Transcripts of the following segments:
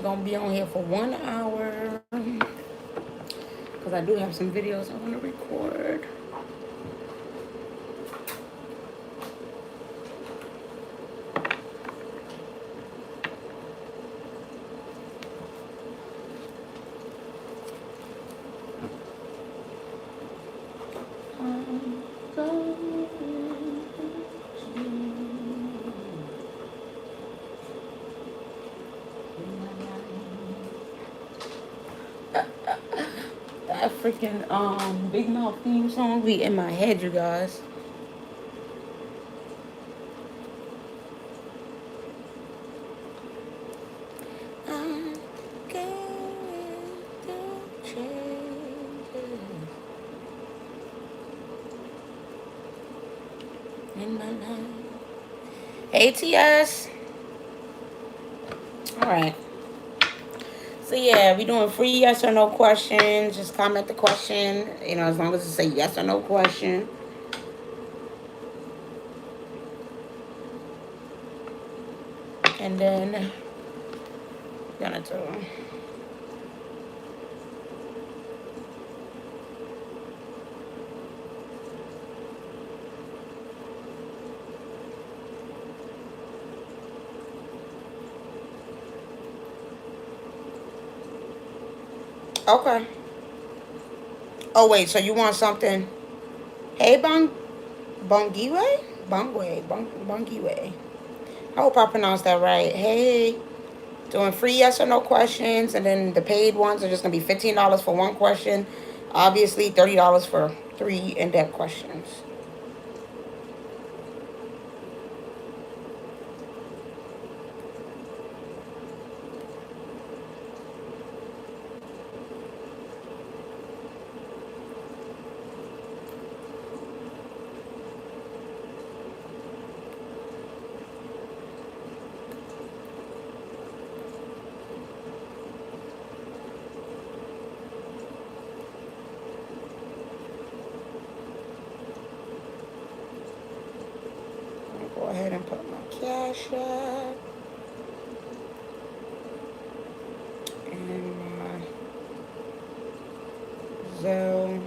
gonna be on here for 1 hour because I do have some videos I want to record. That freaking Big Mouth theme song be in my head, you guys. I'm going through changes in my life. Hey TS. Alright. So yeah, we doing free yes or no questions. Just comment the question. You know, as long as it say yes or no question. And then gonna do. Okay. Oh wait, so you want something? Hey Bongiwe? Bongiwe. I hope I pronounced that right. Hey. Doing free yes or no questions, and then the paid ones are just gonna be $15 for one question. Obviously, $30 for 3 in-depth questions. I'm gonna go ahead and put my cash app and my Zelle.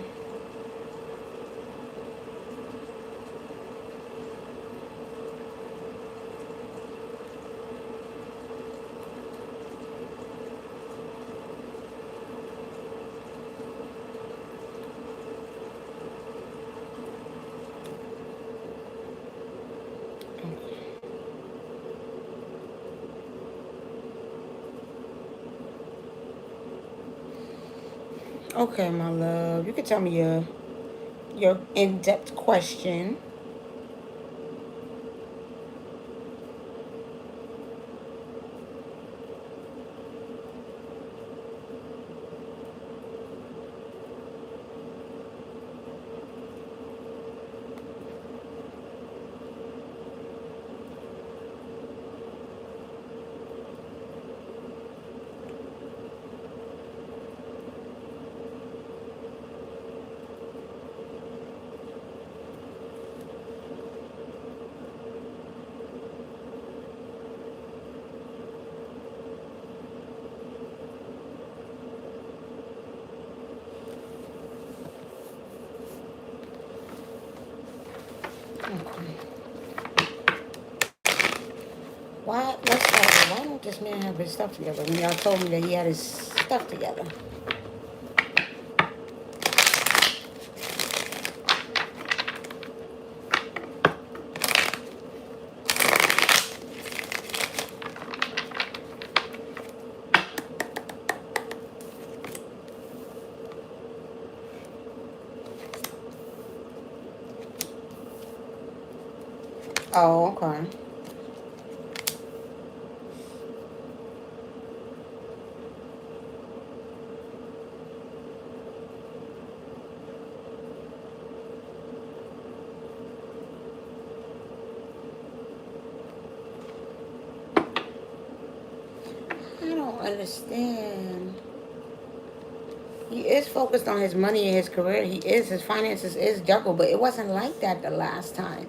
Okay, my love. You can tell me your in-depth question. Okay. Why? What's that? Why don't this man have his stuff together? When y'all told me that he had his stuff together. Oh, okay. I don't understand. He is focused on his money and his career. His finances is juggled, but it wasn't like that the last time.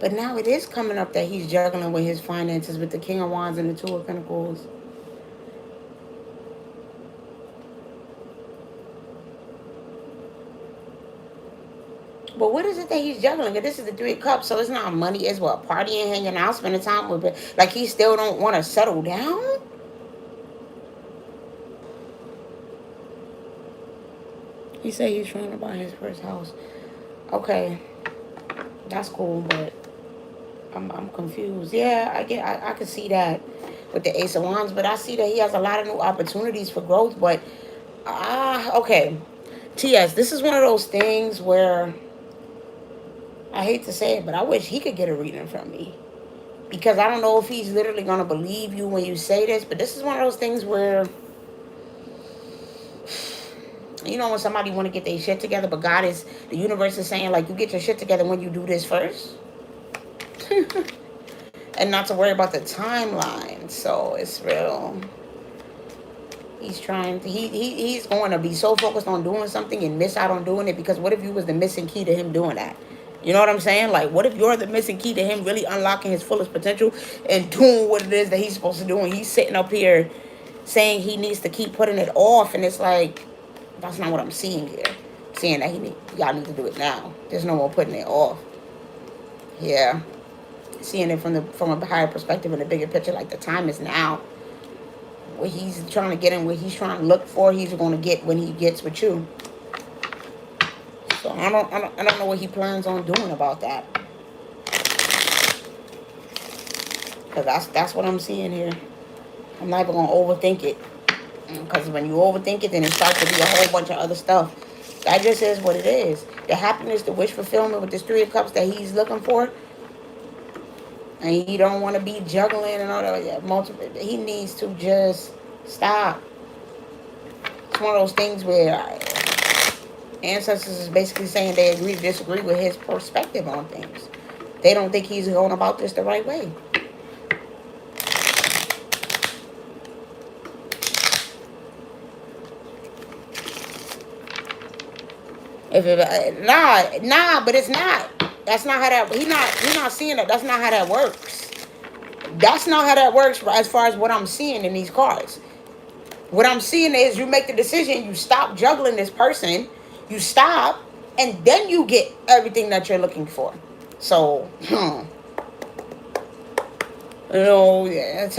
But now it is coming up that he's juggling with his finances with the King of Wands and the Two of Pentacles. But what is it that he's juggling? This is the Three of Cups, so it's not money. It's what, partying, hanging out, spending time with it. Like he still don't want to settle down. He said he's trying to buy his first house. Okay, that's cool, but I'm confused. Yeah, I can see that with the Ace of Wands, but I see that he has a lot of new opportunities for growth. But okay, TS, this is one of those things where I hate to say it, but I wish he could get a reading from me. Because I don't know if he's literally going to believe you when you say this, but this is one of those things where, you know, when somebody want to get their shit together, but the universe is saying, like, you get your shit together when you do this first. And not to worry about the timeline. So it's real. He's trying to, he's going to be so focused on doing something and miss out on doing it, because what if you was the missing key to him doing that? You know what I'm saying? Like, what if you're the missing key to him really unlocking his fullest potential and doing what it is that he's supposed to do, and he's sitting up here saying he needs to keep putting it off, and it's like, that's not what I'm seeing here. I'm seeing that y'all need to do it now. There's no more putting it off. Yeah. Seeing it from a higher perspective and a bigger picture, like the time is now. What he's trying to get in, what he's trying to look for, he's going to get when he gets with you. So I don't know what he plans on doing about that. Because that's what I'm seeing here. I'm not even going to overthink it. Because when you overthink it, then it starts to be a whole bunch of other stuff. That just is what it is. The happiness, the wish fulfillment with this Three of Cups that he's looking for. And he don't want to be juggling and all that. Multiple. He needs to just stop. It's one of those things where ancestors is basically saying they agree to disagree with his perspective on things. They don't think he's going about this the right way. If it, nah, but it's not. That's not how that. He not seeing that. That's not how that works. That's not how that works as far as what I'm seeing in these cards. What I'm seeing is you make the decision, you stop juggling this person, you stop, and then you get everything that you're looking for. So, tell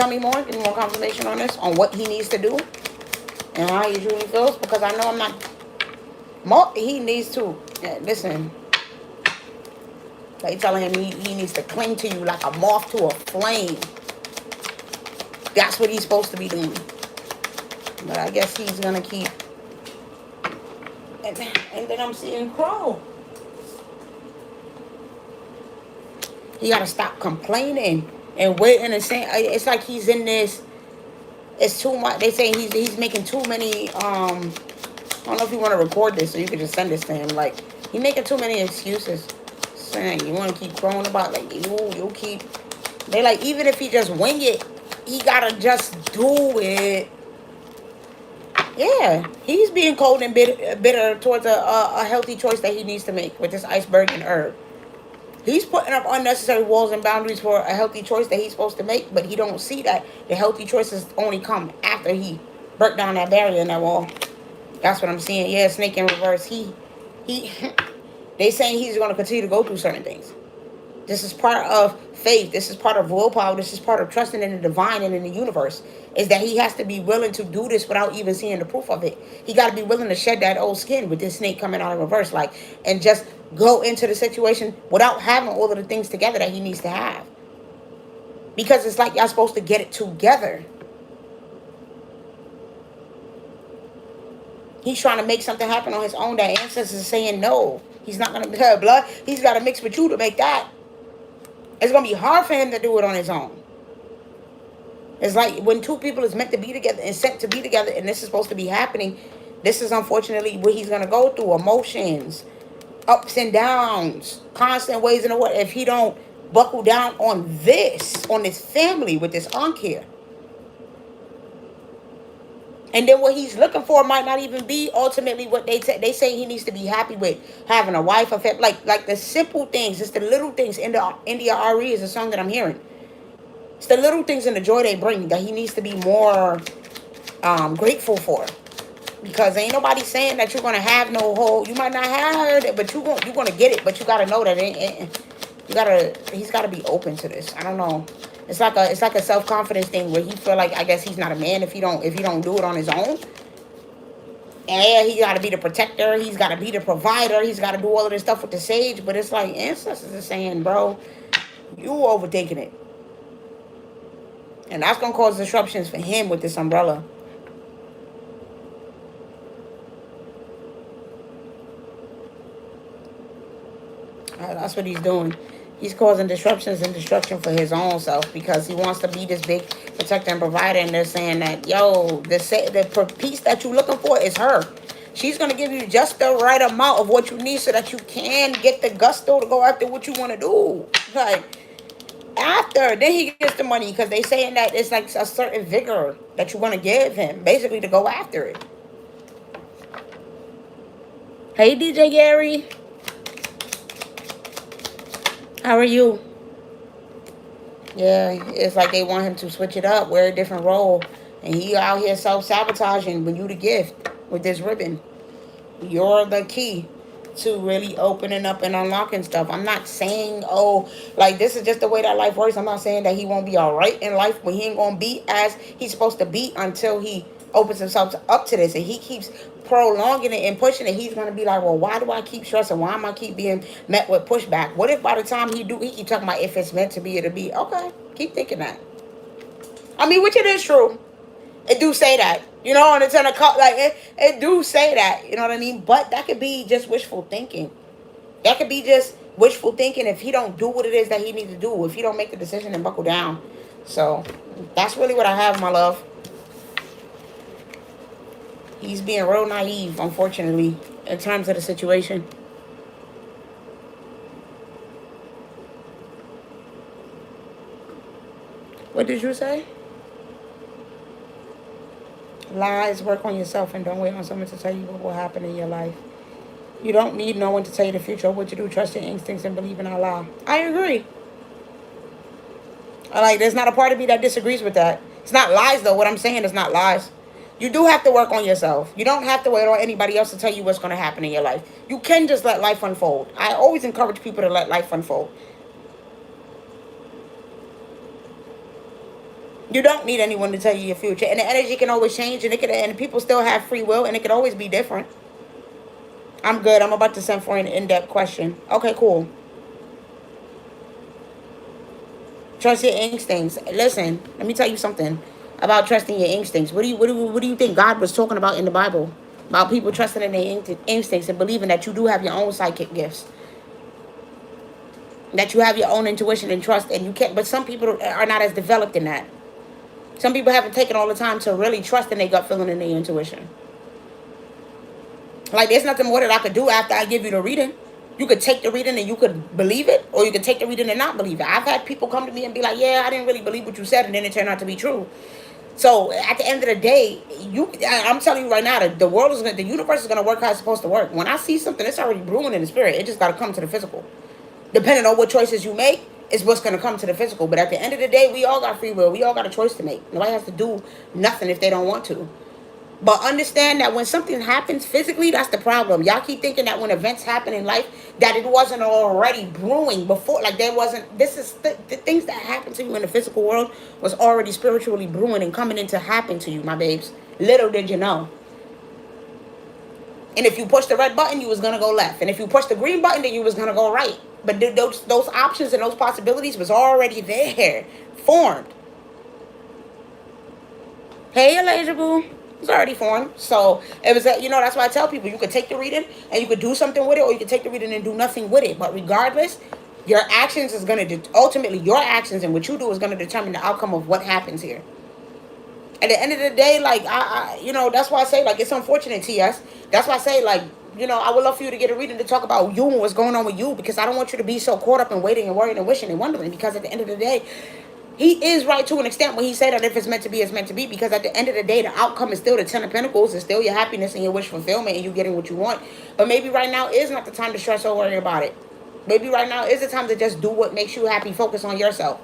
me more, give me more confirmation on this, on what he needs to do, and how he truly feels, because I know I'm not, he needs to, listen, like telling him he needs to cling to you like a moth to a flame. That's what he's supposed to be doing. But I guess he's going to keep. And then I'm seeing Crow. He got to stop complaining and waiting and saying. It's like he's in this. It's too much. They say he's making too many. I don't know if you want to record this so you can just send this to him. Like, he's making too many excuses. Saying you want to keep crowing about, like, you'll keep. They like, even if he just wing it, he got to just do it. Yeah, he's being cold and bitter towards a healthy choice that he needs to make with this iceberg and herb. He's putting up unnecessary walls and boundaries for a healthy choice that he's supposed to make, but he don't see that the healthy choices only come after he broke down that barrier in that wall. That's what I'm seeing. Yeah, snake in reverse. He they saying he's going to continue to go through certain things. This is part of faith. This is part of willpower. This is part of trusting in the divine and in the universe. Is that he has to be willing to do this without even seeing the proof of it. He got to be willing to shed that old skin with this snake coming out in reverse, like, and just go into the situation without having all of the things together that he needs to have. Because it's like y'all supposed to get it together. He's trying to make something happen on his own that ancestors are saying no. He's not going to have blood. He's got to mix with you to make that. It's going to be hard for him to do it on his own. It's like when two people is meant to be together and sent to be together, and this is supposed to be happening, this is unfortunately what he's going to go through. Emotions, ups and downs, constant ways in the world. If he don't buckle down on this family with this Ankh here. And then what he's looking for might not even be ultimately what they say he needs to be happy with. Having a wife, a family, like the simple things. It's the little things. India RE is a song that I'm hearing. It's the little things and the joy they bring that he needs to be more grateful for. Because ain't nobody saying that you're gonna have no whole. You might not have it, but you're gonna get it. But you gotta know that he's gotta be open to this. I don't know. It's like a self confidence thing where he feel like, I guess he's not a man if he don't do it on his own. And yeah, he gotta be the protector. He's gotta be the provider. He's gotta do all of this stuff with the sage. But it's like ancestors are saying, bro, you overthinking it, and that's gonna cause disruptions for him with this umbrella. That's what he's doing. He's causing disruptions and destruction for his own self because he wants to be this big protector and provider. And they're saying that, yo, the peace that you're looking for is her. She's going to give you just the right amount of what you need so that you can get the gusto to go after what you want to do. Like, after, then he gets the money because they saying that it's like a certain vigor that you want to give him, basically, to go after it. Hey, DJ Gary. How are you? Yeah, it's like they want him to switch it up, wear a different role. And he out here self-sabotaging when you the gift with this ribbon. You're the key to really opening up and unlocking stuff. I'm not saying, oh, like this is just the way that life works. I'm not saying that he won't be all right in life, but he ain't going to be as he's supposed to be until he opens himself up to this. And he keeps prolonging it and pushing it. He's going to be like, well, why do I keep stressing? Why am I keep being met with pushback? What if by the time he keep talking about if it's meant to be, it'll be. Okay, keep thinking that. I mean, which it is true. It do say that. You know, and it's in a like it do say that. You know what I mean? But that could be just wishful thinking. That could be just wishful thinking if he don't do what it is that he needs to do. If he don't make the decision and buckle down. So that's really what I have, my love. He's being real naive, unfortunately, in terms of the situation. What did you say? Lies, work on yourself, and don't wait on someone to tell you what will happen in your life. You don't need no one to tell you the future or what to do. Trust your instincts and believe in Allah. I agree. There's not a part of me that disagrees with that. It's not lies, though. What I'm saying is not lies. You do have to work on yourself. You don't have to wait on anybody else to tell you what's going to happen in your life. You can just let life unfold. I always encourage people to let life unfold. You don't need anyone to tell you your future. And the energy can always change, and people still have free will, and it can always be different. I'm good. I'm about to send for an in-depth question. Okay, cool. Trust your instincts. Listen, let me tell you something about trusting your instincts. What do you think God was talking about in the Bible? About people trusting in their instincts and believing that you do have your own psychic gifts. That you have your own intuition and trust, and you can't. But some people are not as developed in that. Some people haven't taken all the time to really trust in their gut feeling and their intuition. Like, there's nothing more that I could do after I give you the reading. You could take the reading and you could believe it, or you could take the reading and not believe it. I've had people come to me and be like, yeah, I didn't really believe what you said, and then it turned out to be true. So at the end of the day, I'm telling you right now that the universe is gonna work how it's supposed to work. When I see something, it's already brewing in the spirit. It just gotta come to the physical. Depending on what choices you make, is what's gonna come to the physical. But at the end of the day, we all got free will. We all got a choice to make. Nobody has to do nothing if they don't want to. But understand that when something happens physically, that's the problem. Y'all keep thinking that when events happen in life, that it wasn't already brewing before. Like, there wasn't. This is the things that happen to you in the physical world was already spiritually brewing and coming in to happen to you, my babes. Little did you know. And if you push the red button, you was gonna go left. And if you push the green button, then you was gonna go right. But those options and those possibilities was already there, formed. Hey, Elijah Boo. It's already formed. So it was, that's why I tell people you could take the reading and you could do something with it, or you could take the reading and do nothing with it. But regardless, your actions is going to, ultimately your actions and what you do is going to determine the outcome of what happens here. At the end of the day, like, that's why I say, like, it's unfortunate, TS. That's why I say, like, I would love for you to get a reading to talk about you and what's going on with you, because I don't want you to be so caught up in waiting and worrying and wishing and wondering, because at the end of the day, he is right to an extent when he said that if it's meant to be, it's meant to be, because at the end of the day, the outcome is still the 10 of Pentacles. It's still your happiness and your wish fulfillment and you getting what you want. But maybe right now is not the time to stress or worry about it. Maybe right now is the time to just do what makes you happy. Focus on yourself.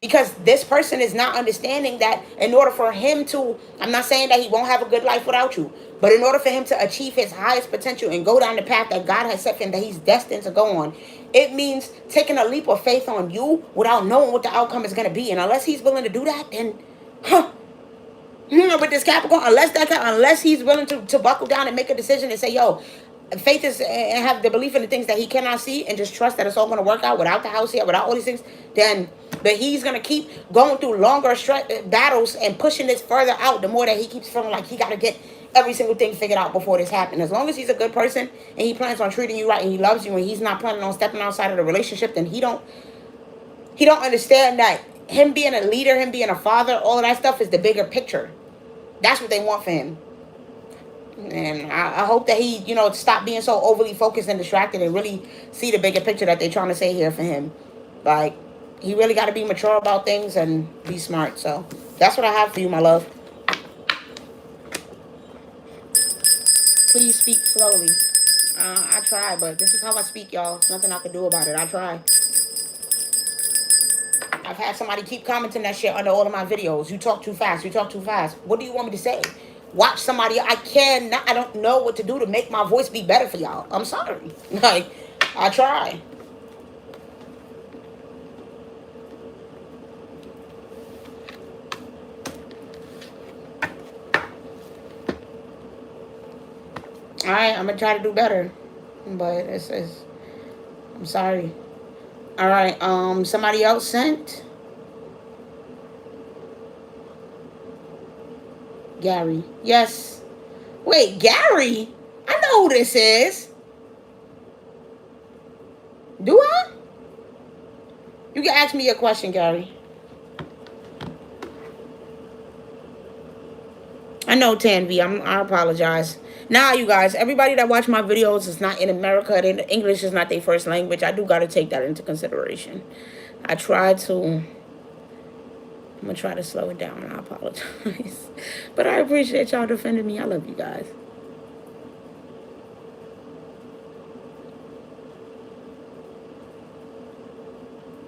Because this person is not understanding that in order for him to, I'm not saying that he won't have a good life without you, but in order for him to achieve his highest potential and go down the path that God has set for him, that he's destined to go on, it means taking a leap of faith on you without knowing what the outcome is going to be. And unless he's willing to do that, then huh, with this Capricorn, unless he's willing to buckle down and make a decision and say, yo, faith is, and have the belief in the things that he cannot see, and just trust that it's all going to work out without the house here, without all these things, then but he's going to keep going through longer battles and pushing this further out the more that he keeps feeling like he got to get every single thing figured out before this happens. As long as he's a good person and he plans on treating you right and he loves you and he's not planning on stepping outside of the relationship, then he don't understand that him being a leader, him being a father, all of that stuff is the bigger picture. That's what they want for him. And I hope that he, stop being so overly focused and distracted and really see the bigger picture that they're trying to say here for him. Like, he really got to be mature about things and be smart. So that's what I have for you, my love. Please speak slowly. I try, but this is how I speak, y'all. There's nothing I can do about it. I try. I've had somebody keep commenting that shit under all of my videos. You talk too fast. You talk too fast. What do you want me to say? Watch somebody. I don't know what to do to make my voice be better for y'all. I'm sorry. Like, I try. All right, I'm going to try to do better. But I'm sorry. All right, somebody else sent. Gary. Yes. Wait, Gary? I know who this is. Do I? You can ask me a question, Gary. I know, Tanvi. I apologize. Now, you guys, everybody that watch my videos is not in America. English is not their first language. I do got to take that into consideration. I'm going to try to slow it down. I apologize. But I appreciate y'all defending me. I love you guys.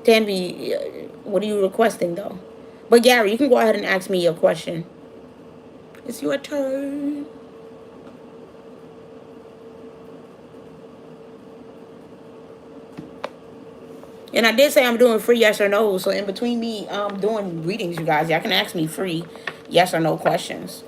Tanvi, what are you requesting, though? But, Gary, you can go ahead and ask me your question. It's your turn. And I did say I'm doing free yes or no. So in between me doing readings, you guys, y'all can ask me free yes or no questions.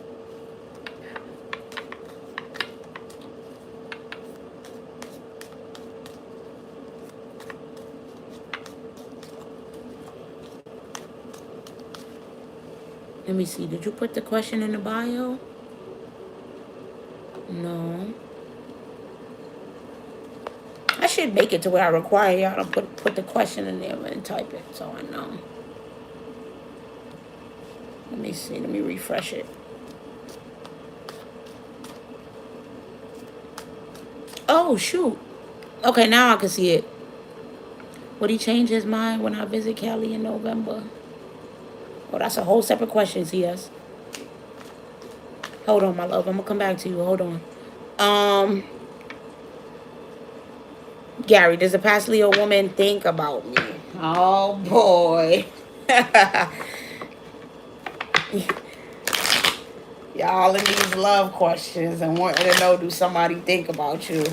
Let me see. Did you put the question in the bio? No. I should make it to where I require y'all to put the question in there and type it so I know. Let me see. Let me refresh it. Oh, shoot. Okay, now I can see it. Would he change his mind when I visit Cali in November? Oh, that's a whole separate question, CS. Hold on, my love. I'm going to come back to you. Hold on. Gary, does a past Leo woman think about me? Oh, boy. Y'all in these love questions and wanting to know, do somebody think about you?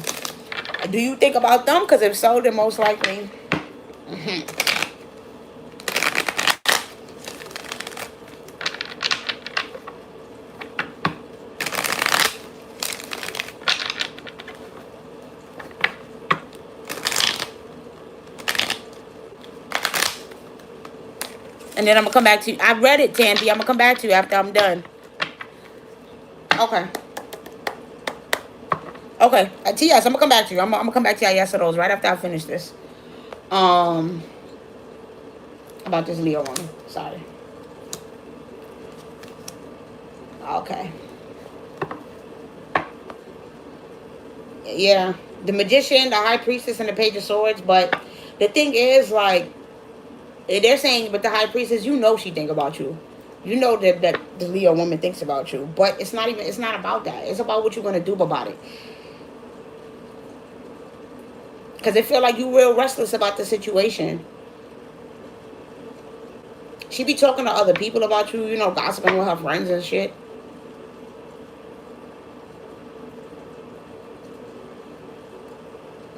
Do you think about them? Because if so, then most likely. And then I'm going to come back to you. I read it, Tandy. I'm going to come back to you after I'm done. Okay. Okay. TS, I'm going to come back to you. I'm going to come back to you yes or those right after I finish this. About this Leo one. Sorry. Okay. Yeah. The Magician, the High Priestess, and the Page of Swords. But the thing is, like, they're saying with the High Priestess, you know she think about you. You know that the Leo woman thinks about you. But it's not about that. It's about what you're going to do about it. Because they feel like you're real restless about the situation. She be talking to other people about you, you know, gossiping with her friends and shit.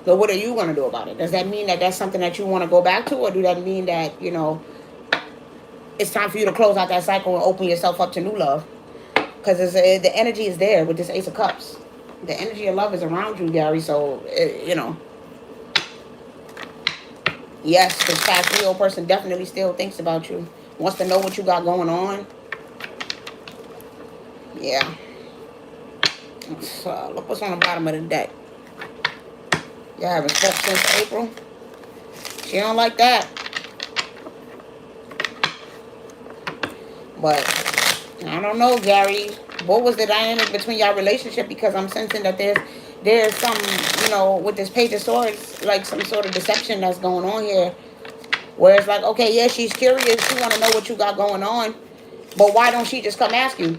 But what are you going to do about it? Does that mean that that's something that you want to go back to? Or do that mean that, you know, it's time for you to close out that cycle and open yourself up to new love? Because the energy is there with this Ace of Cups. The energy of love is around you, Gary. So, you know, yes, this past Leo person definitely still thinks about you. Wants to know what you got going on. Yeah. So, look what's on the bottom of the deck. Y'all haven't spoke since April. She don't like that. But I don't know, Gary. What was the dynamic between y'all relationship? Because I'm sensing that there's some, you know, with this Page of Swords, like some sort of deception that's going on here. Where it's like, okay, yeah, she's curious. She want to know what you got going on. But why don't she just come ask you?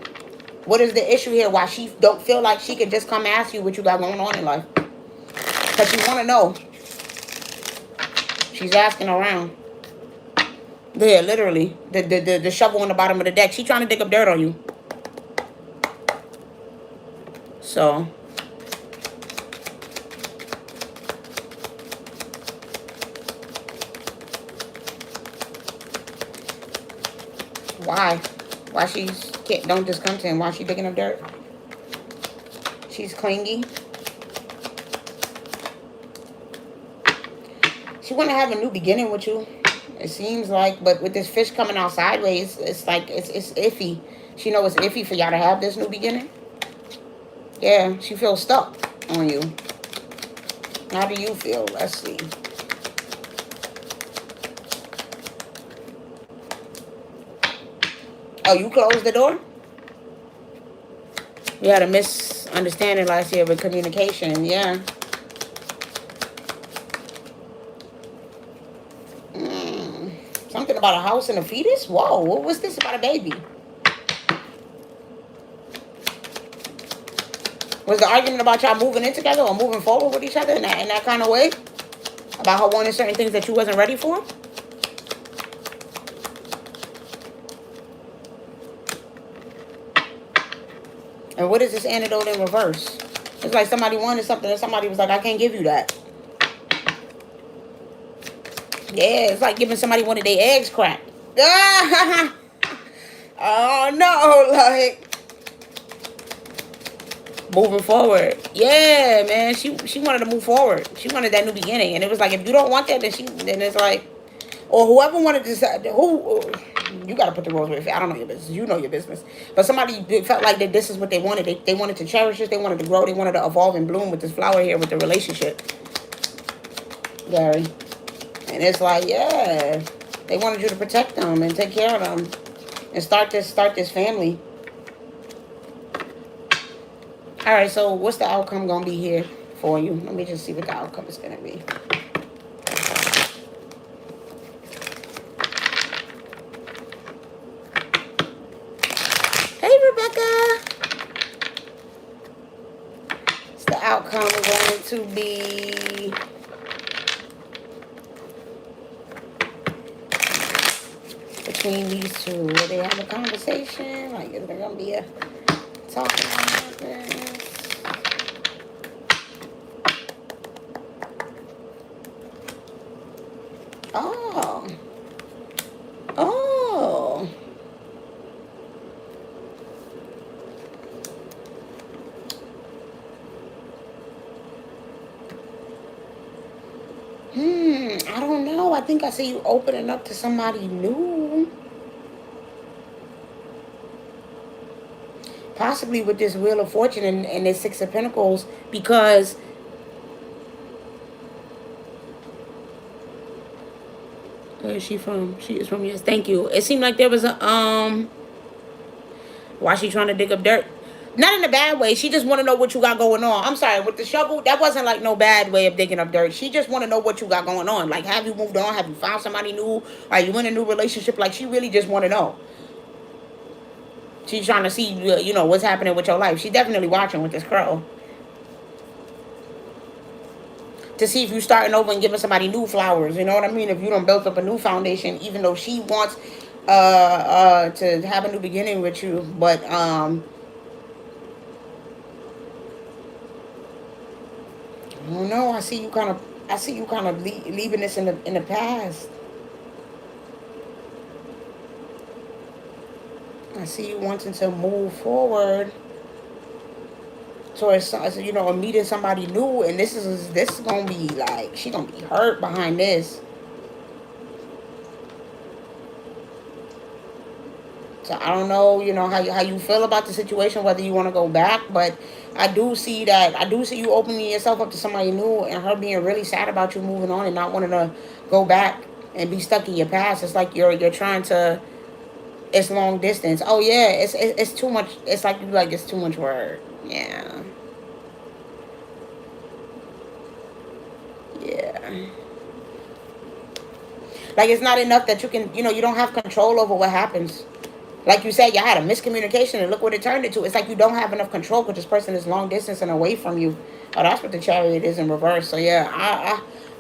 What is the issue here? Why she don't feel like she could just come ask you what you got going on in life? Because she want to know. She's asking around. Yeah, literally. The shovel on the bottom of the deck. She trying to dig up dirt on you. So. Why? Why she's don't just come to him? Why she digging up dirt? She's clingy. She want to have a new beginning with you. It seems like, but with this fish coming out sideways, it's like it's iffy. She know it's iffy for y'all to have this new beginning. Yeah, she feels stuck on you. How do you feel? Let's see. Oh, you closed the door? We had a misunderstanding last year with communication. Yeah. Something about a house and a fetus? Whoa, what was this about a baby? Was the argument about y'all moving in together or moving forward with each other in that kind of way? About her wanting certain things that you wasn't ready for? And what is this antidote in reverse? It's like somebody wanted something and somebody was like, I can't give you that. Yeah, it's like giving somebody one of their eggs cracked. Oh no, like moving forward. Yeah, man. She wanted to move forward. She wanted that new beginning. And it was like, if you don't want that, then it's like, or whoever wanted to decide, you got to put the rules with it. I don't know your business. You know your business. But somebody felt like that this is what they wanted. They wanted to cherish it. They wanted to grow. They wanted to evolve and bloom with this flower here with the relationship. Gary. And it's like, yeah, they wanted you to protect them and take care of them and start this family. All right, so what's the outcome going to be here for you? Let me just see what the outcome is going to be. Hey, Rebecca. What's the outcome going to be? Between these two, will they have a conversation? Like, is there gonna be a talking about this? Oh, oh. I don't know. I think I see you opening up to somebody new. Possibly with this Wheel of Fortune and this Six of Pentacles, because where is she from? She is from, yes, thank you. It seemed like there was a why she trying to dig up dirt? Not in a bad way. She just want to know what you got going on. I'm sorry, with the shovel, that wasn't like no bad way of digging up dirt. She just want to know what you got going on. Like, have you moved on? Have you found somebody new? Are you in a new relationship? Like, she really just want to know. She's trying to see, you know, what's happening with your life. She's definitely watching with this crow. To see if you're starting over and giving somebody new flowers. You know what I mean? If you don't build up a new foundation, even though she wants to have a new beginning with you. But I don't know. I see you kind of leaving this in the past. I see you wanting to move forward towards meeting somebody new, and this is gonna be like she gonna be hurt behind this. So I don't know, how you feel about the situation, whether you want to go back, but I do see you opening yourself up to somebody new, and her being really sad about you moving on and not wanting to go back and be stuck in your past. It's like you're trying to. It's long distance. Oh yeah, it's too much. It's like you like it's too much word. Yeah, yeah. Like it's not enough that you don't have control over what happens. Like you said, you had a miscommunication and look what it turned into. It's like you don't have enough control because this person is long distance and away from you. Oh, that's what the chariot is in reverse. So yeah,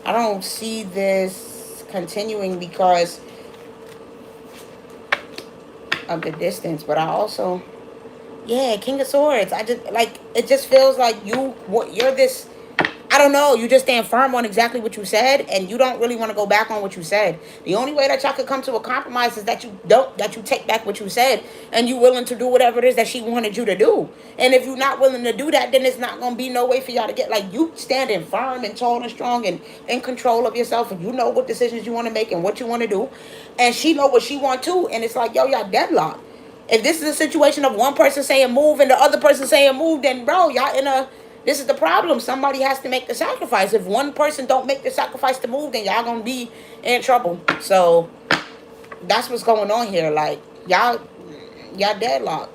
I don't see this continuing because of the distance. But I also, yeah, King of Swords. I just like it. Just feels like you're this. I don't know. You just stand firm on exactly what you said, and you don't really want to go back on what you said. The only way that y'all could come to a compromise is that you take back what you said, and you willing to do whatever it is that she wanted you to do. And if you're not willing to do that, then it's not gonna be no way for y'all to get like you standing firm and tall and strong and in control of yourself, and you know what decisions you want to make and what you want to do, and she know what she want too. And it's like y'all deadlocked. If this is a situation of one person saying move and the other person saying move, then bro, y'all in a this is the problem. Somebody has to make the sacrifice. If one person don't make the sacrifice to move, then y'all gonna be in trouble. So that's what's going on here. Like y'all deadlocked.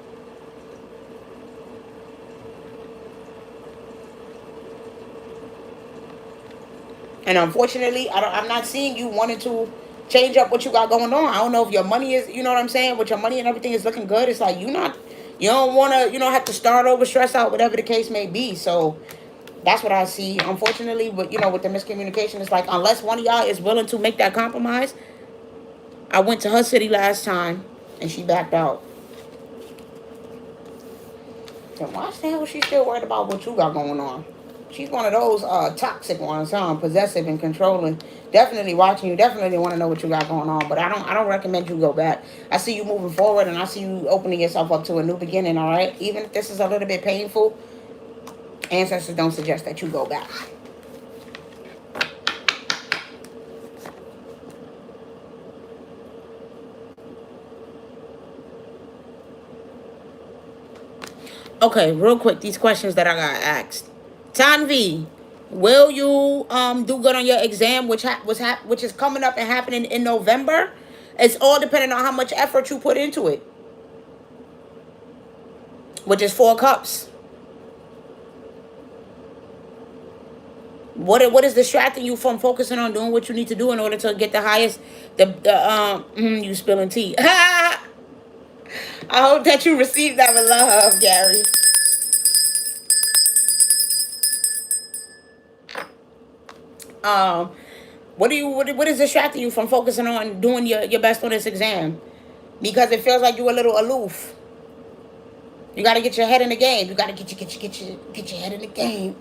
And unfortunately, I'm not seeing you wanting to change up what you got going on. I don't know if your money is, you know what I'm saying, with your money and everything is looking good. It's like you don't want to, have to start over, stress out, whatever the case may be. So that's what I see. Unfortunately, but with the miscommunication, it's like unless one of y'all is willing to make that compromise. I went to her city last time, and she backed out. So why the hell is she still worried about what you got going on? She's one of those toxic ones, huh? Possessive and controlling. Definitely watching you. Definitely want to know what you got going on. But I don't recommend you go back. I see you moving forward, and I see you opening yourself up to a new beginning. All right. Even if this is a little bit painful, ancestors don't suggest that you go back. Okay, real quick, these questions that I got asked. Tanvi, will you do good on your exam, which is coming up and happening in November? It's all depending on how much effort you put into it, which is 4 cups. What is distracting you from focusing on doing what you need to do in order to get the highest you spilling tea. I hope that you receive that with love, Gary. Um what is distracting you from focusing on doing your best on this exam? Because it feels like you're a little aloof. You gotta get your head in the game. You gotta get your head in the game.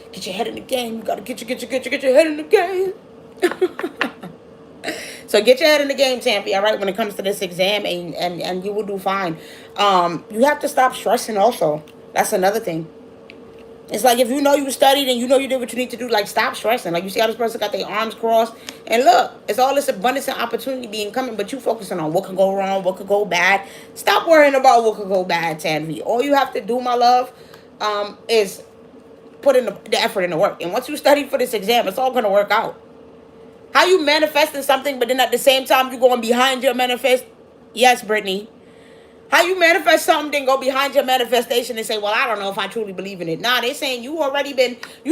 Get your head in the game. You gotta get your head in the game. So get your head in the game, Tampy. All right, when it comes to this exam, and you will do fine. You have to stop stressing. Also, that's another thing. It's like if you know you studied and you know you did what you need to do, like stop stressing. Like you see how this person got their arms crossed, and look, it's all this abundance and opportunity being coming, but you focusing on what could go wrong, what could go bad. Stop worrying about what could go bad, Tanvi. All you have to do, my love, is put in the effort and the work. And once you study for this exam, it's all gonna work out. How you manifesting something, but then at the same time you going behind your manifest? Yes, Brittany. How you manifest something, then go behind your manifestation and say, well, I don't know if I truly believe in it. Nah, they saying you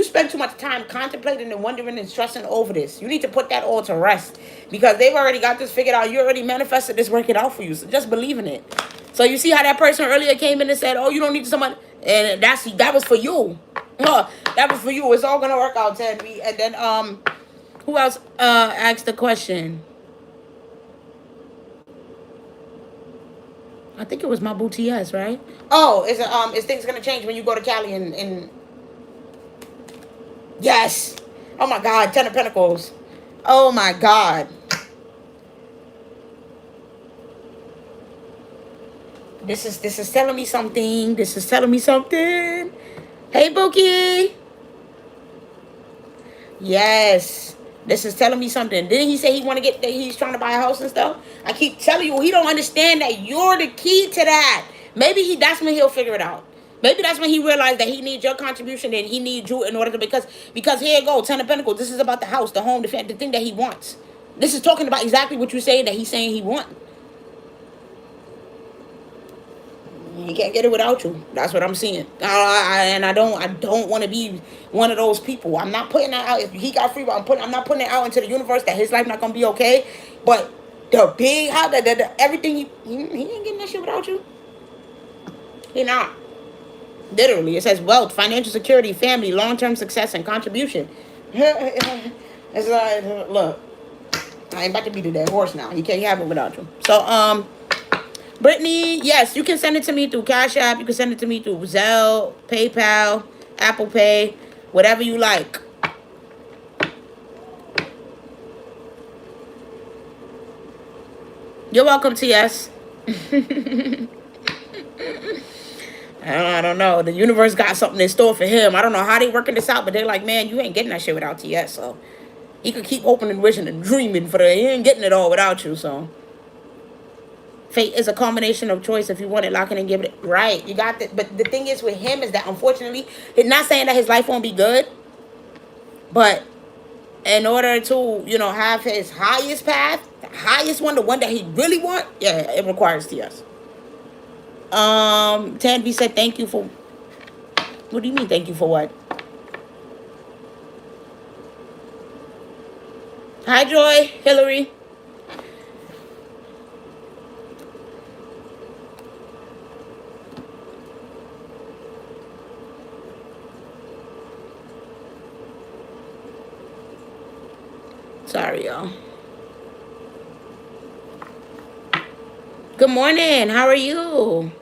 spend too much time contemplating and wondering and stressing over this. You need to put that all to rest because they've already got this figured out. You already manifested this working out for you. So just believe in it. So you see how that person earlier came in and said, oh, you don't need someone. And that was for you. That was for you. It's all going to work out, Teddy. And then, who else asked the question? I think it was my boo TS, right? Oh, is things gonna change when you go to Cali and yes. Oh my God, Ten of Pentacles. Oh my God. This is telling me something. This is telling me something. Hey Bookie. Yes. This is telling me something. Didn't he say he want to get that he's trying to buy a house and stuff? I keep telling you, he don't understand that you're the key to that. Maybe that's when he'll figure it out. Maybe that's when he realized that he needs your contribution and he needs you in order to because here you go, Ten of Pentacles. This is about the house, the home, the thing that he wants. This is talking about exactly what you're saying that he's saying he wants. He can't get it without you. That's what I'm seeing. I don't want to be one of those people. I'm not putting that out. If he got free, I'm not putting it out into the universe that his life not gonna be okay. But the big how the everything he ain't getting that shit without you. He not. Literally, it says wealth, financial security, family, long-term success, and contribution. It's like, look, I ain't about to be the dead horse now. You can't have it without you. So, Brittany, yes, you can send it to me through Cash App. You can send it to me through Zelle, PayPal, Apple Pay, whatever you like. You're welcome, TS. I don't know. The universe got something in store for him. I don't know how they working this out, but they're like, man, you ain't getting that shit without TS. So he could keep hoping and wishing and dreaming he ain't getting it all without you. So fate is a combination of choice. If you want it, lock it and give it right. You got that. But the thing is with him is that unfortunately, it's not saying that his life won't be good, but in order to, have his highest path, the highest one, the one that he really want, yeah, it requires TS. Tanvi said thank you for. What do you mean thank you for what? Hi Joy, Hillary. Sorry, y'all. Good morning. How are you?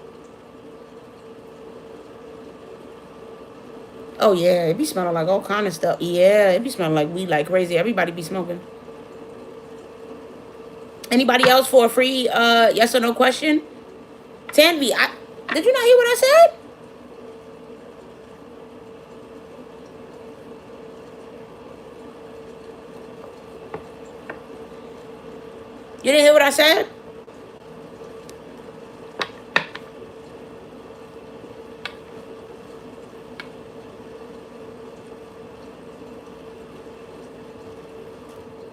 Oh yeah, it be smelling like all kind of stuff. Yeah, it be smelling like weed like crazy. Everybody be smoking. Anybody else for a free yes or no question? Tanvi, did you not hear what I said? You didn't hear what I said?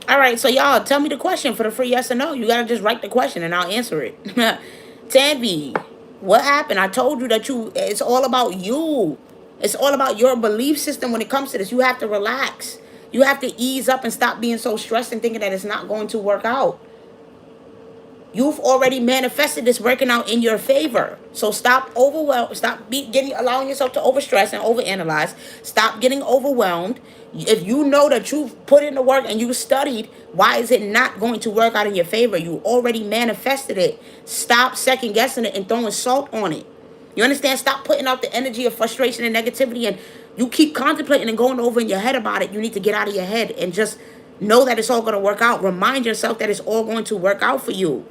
All right, so y'all tell me the question for the free yes or no. You gotta just write the question and I'll answer it. Tanvi, what happened? I told you that it's all about you. It's all about your belief system when it comes to this. You have to relax. You have to ease up and stop being so stressed and thinking that it's not going to work out. You've already manifested this working out in your favor. So stop overwhelmed. Stop allowing yourself to overstress and overanalyze. Stop getting overwhelmed. If you know that you've put in the work and you studied, why is it not going to work out in your favor? You already manifested it. Stop second guessing it and throwing salt on it. You understand? Stop putting out the energy of frustration and negativity, and you keep contemplating and going over in your head about it. You need to get out of your head and just know that it's all going to work out. Remind yourself that it's all going to work out for you.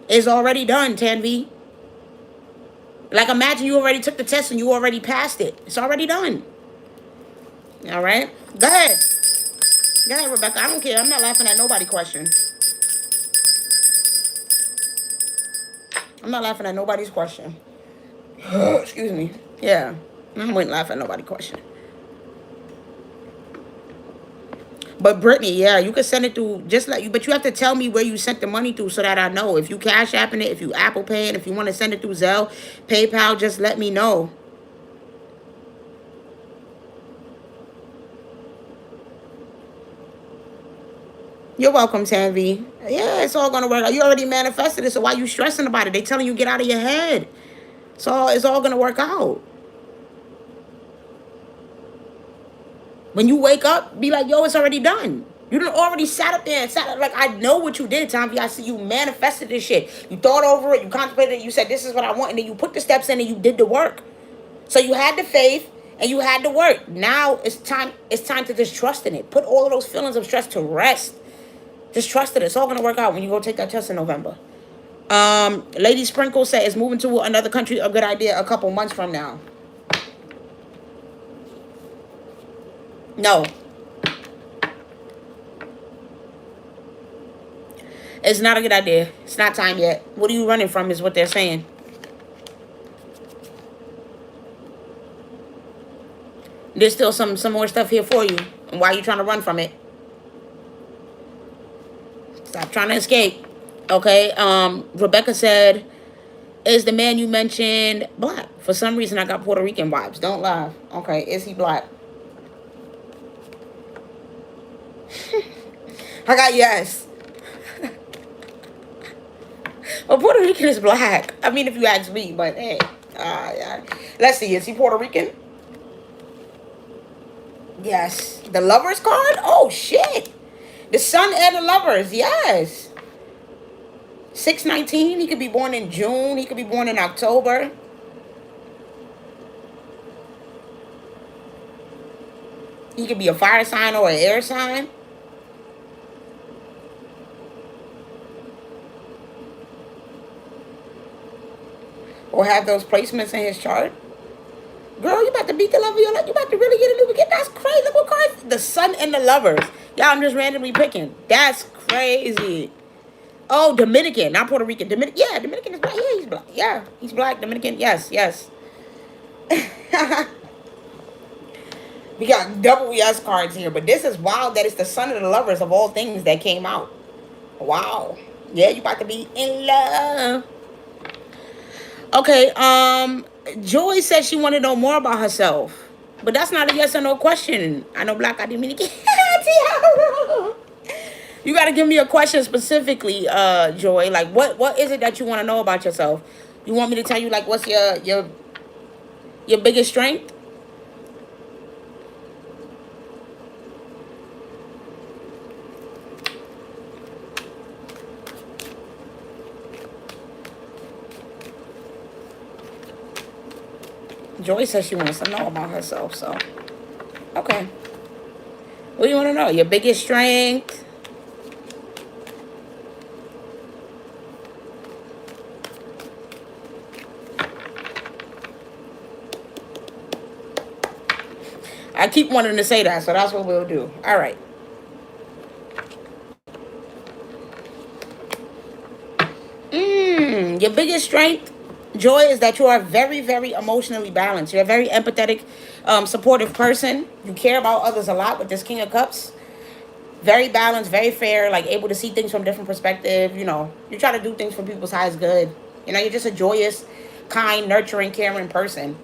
It's already done, Tanvi. Like, imagine you already took the test and you already passed it. It's already done. All right? Go ahead. Go ahead, Rebecca. I don't care. I'm not laughing at nobody's question. I'm not laughing at nobody's question. Excuse me. Yeah. I wouldn't laugh at nobody's question. But Brittany, yeah, you can send it through just like you, but you have to tell me where you sent the money through so that I know. If you Cash Apping it, if you Apple Paying, if you want to send it through Zelle, PayPal, just let me know. You're welcome, Tanvi. Yeah, it's all gonna work out. You already manifested it, so why you stressing about it? They telling you get out of your head. So it's all gonna work out. When you wake up, be like, yo, it's already done. You done already sat up there and sat up, like, I know what you did, Tommy. I see you manifested this shit. You thought over it, you contemplated it, you said, this is what I want, and then you put the steps in and you did the work. So you had the faith and you had the work. Now it's time to just trust in it. Put all of those feelings of stress to rest. Just trust it. It's all gonna work out when you go take that test in November. Lady Sprinkle said, is moving to another country a good idea a couple months from now? No. It's not a good idea. It's not time yet. What are you running from is what they're saying. There's still some more stuff here for you. And why are you trying to run from it? Stop trying to escape. Okay. Rebecca said, is the man you mentioned black? For some reason, I got Puerto Rican vibes. Don't lie. Okay. Is he black? I got yes. Well, Puerto Rican is black. I mean, if you ask me, but hey. Yeah. Let's see. Is he Puerto Rican? Yes. The Lovers card? Oh, shit. The Sun and the Lovers. Yes. 6/19. He could be born in June. He could be born in October. He could be a fire sign or an air sign. Or have those placements in his chart. Girl, you about to beat the love of your life. You about to really get a lubricant. That's crazy. What cards? The Sun and the Lovers. Y'all, I'm just randomly picking. That's crazy. Oh, Dominican, not Puerto Rican. Yeah, Dominican is black. Yeah, he's black. Yeah, he's black. Dominican. Yes. We got double yes cards here, but this is wild that it's the Sun of the Lovers of all things that came out. Wow. Yeah, you about to be in love. Okay, Joy said she wanted to know more about herself. But that's not a yes or no question. I know black, I Dominican. You got to give me a question specifically, Joy. Like, what is it that you want to know about yourself? You want me to tell you, like, what's your biggest strength? Joy says she wants to know about herself, so. Okay. What do you want to know? Your biggest strength? I keep wanting to say that, so that's what we'll do. All right. Your biggest strength, Joy, is that you are very, very emotionally balanced. You're a very empathetic, supportive person. You care about others a lot with this King of Cups. Very balanced, very fair, like able to see things from different perspectives. You know, you try to do things for people's highest good. You know, you're just a joyous, kind, nurturing, caring person.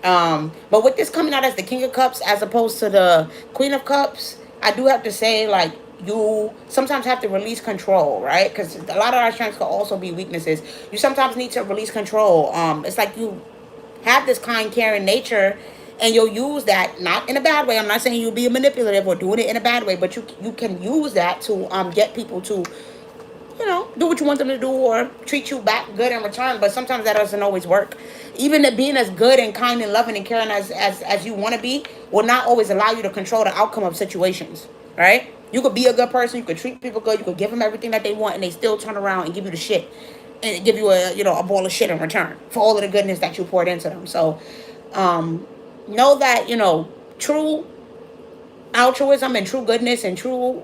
But with this coming out as the King of Cups as opposed to the Queen of Cups, I do have to say, like, you sometimes have to release control, right? Because a lot of our strengths can also be weaknesses. You sometimes need to release control. It's like you have this kind, caring nature, and you'll use that, not in a bad way. I'm not saying you'll be manipulative or doing it in a bad way, but you can use that to get people to, you know, do what you want them to do or treat you back good in return. But sometimes that doesn't always work. Even being as good and kind and loving and caring as you want to be will not always allow you to control the outcome of situations, right? You could be a good person. You could treat people good. You could give them everything that they want, and they still turn around and give you the shit and give you a ball of shit in return for all of the goodness that you poured into them. So know that, true altruism and true goodness and true,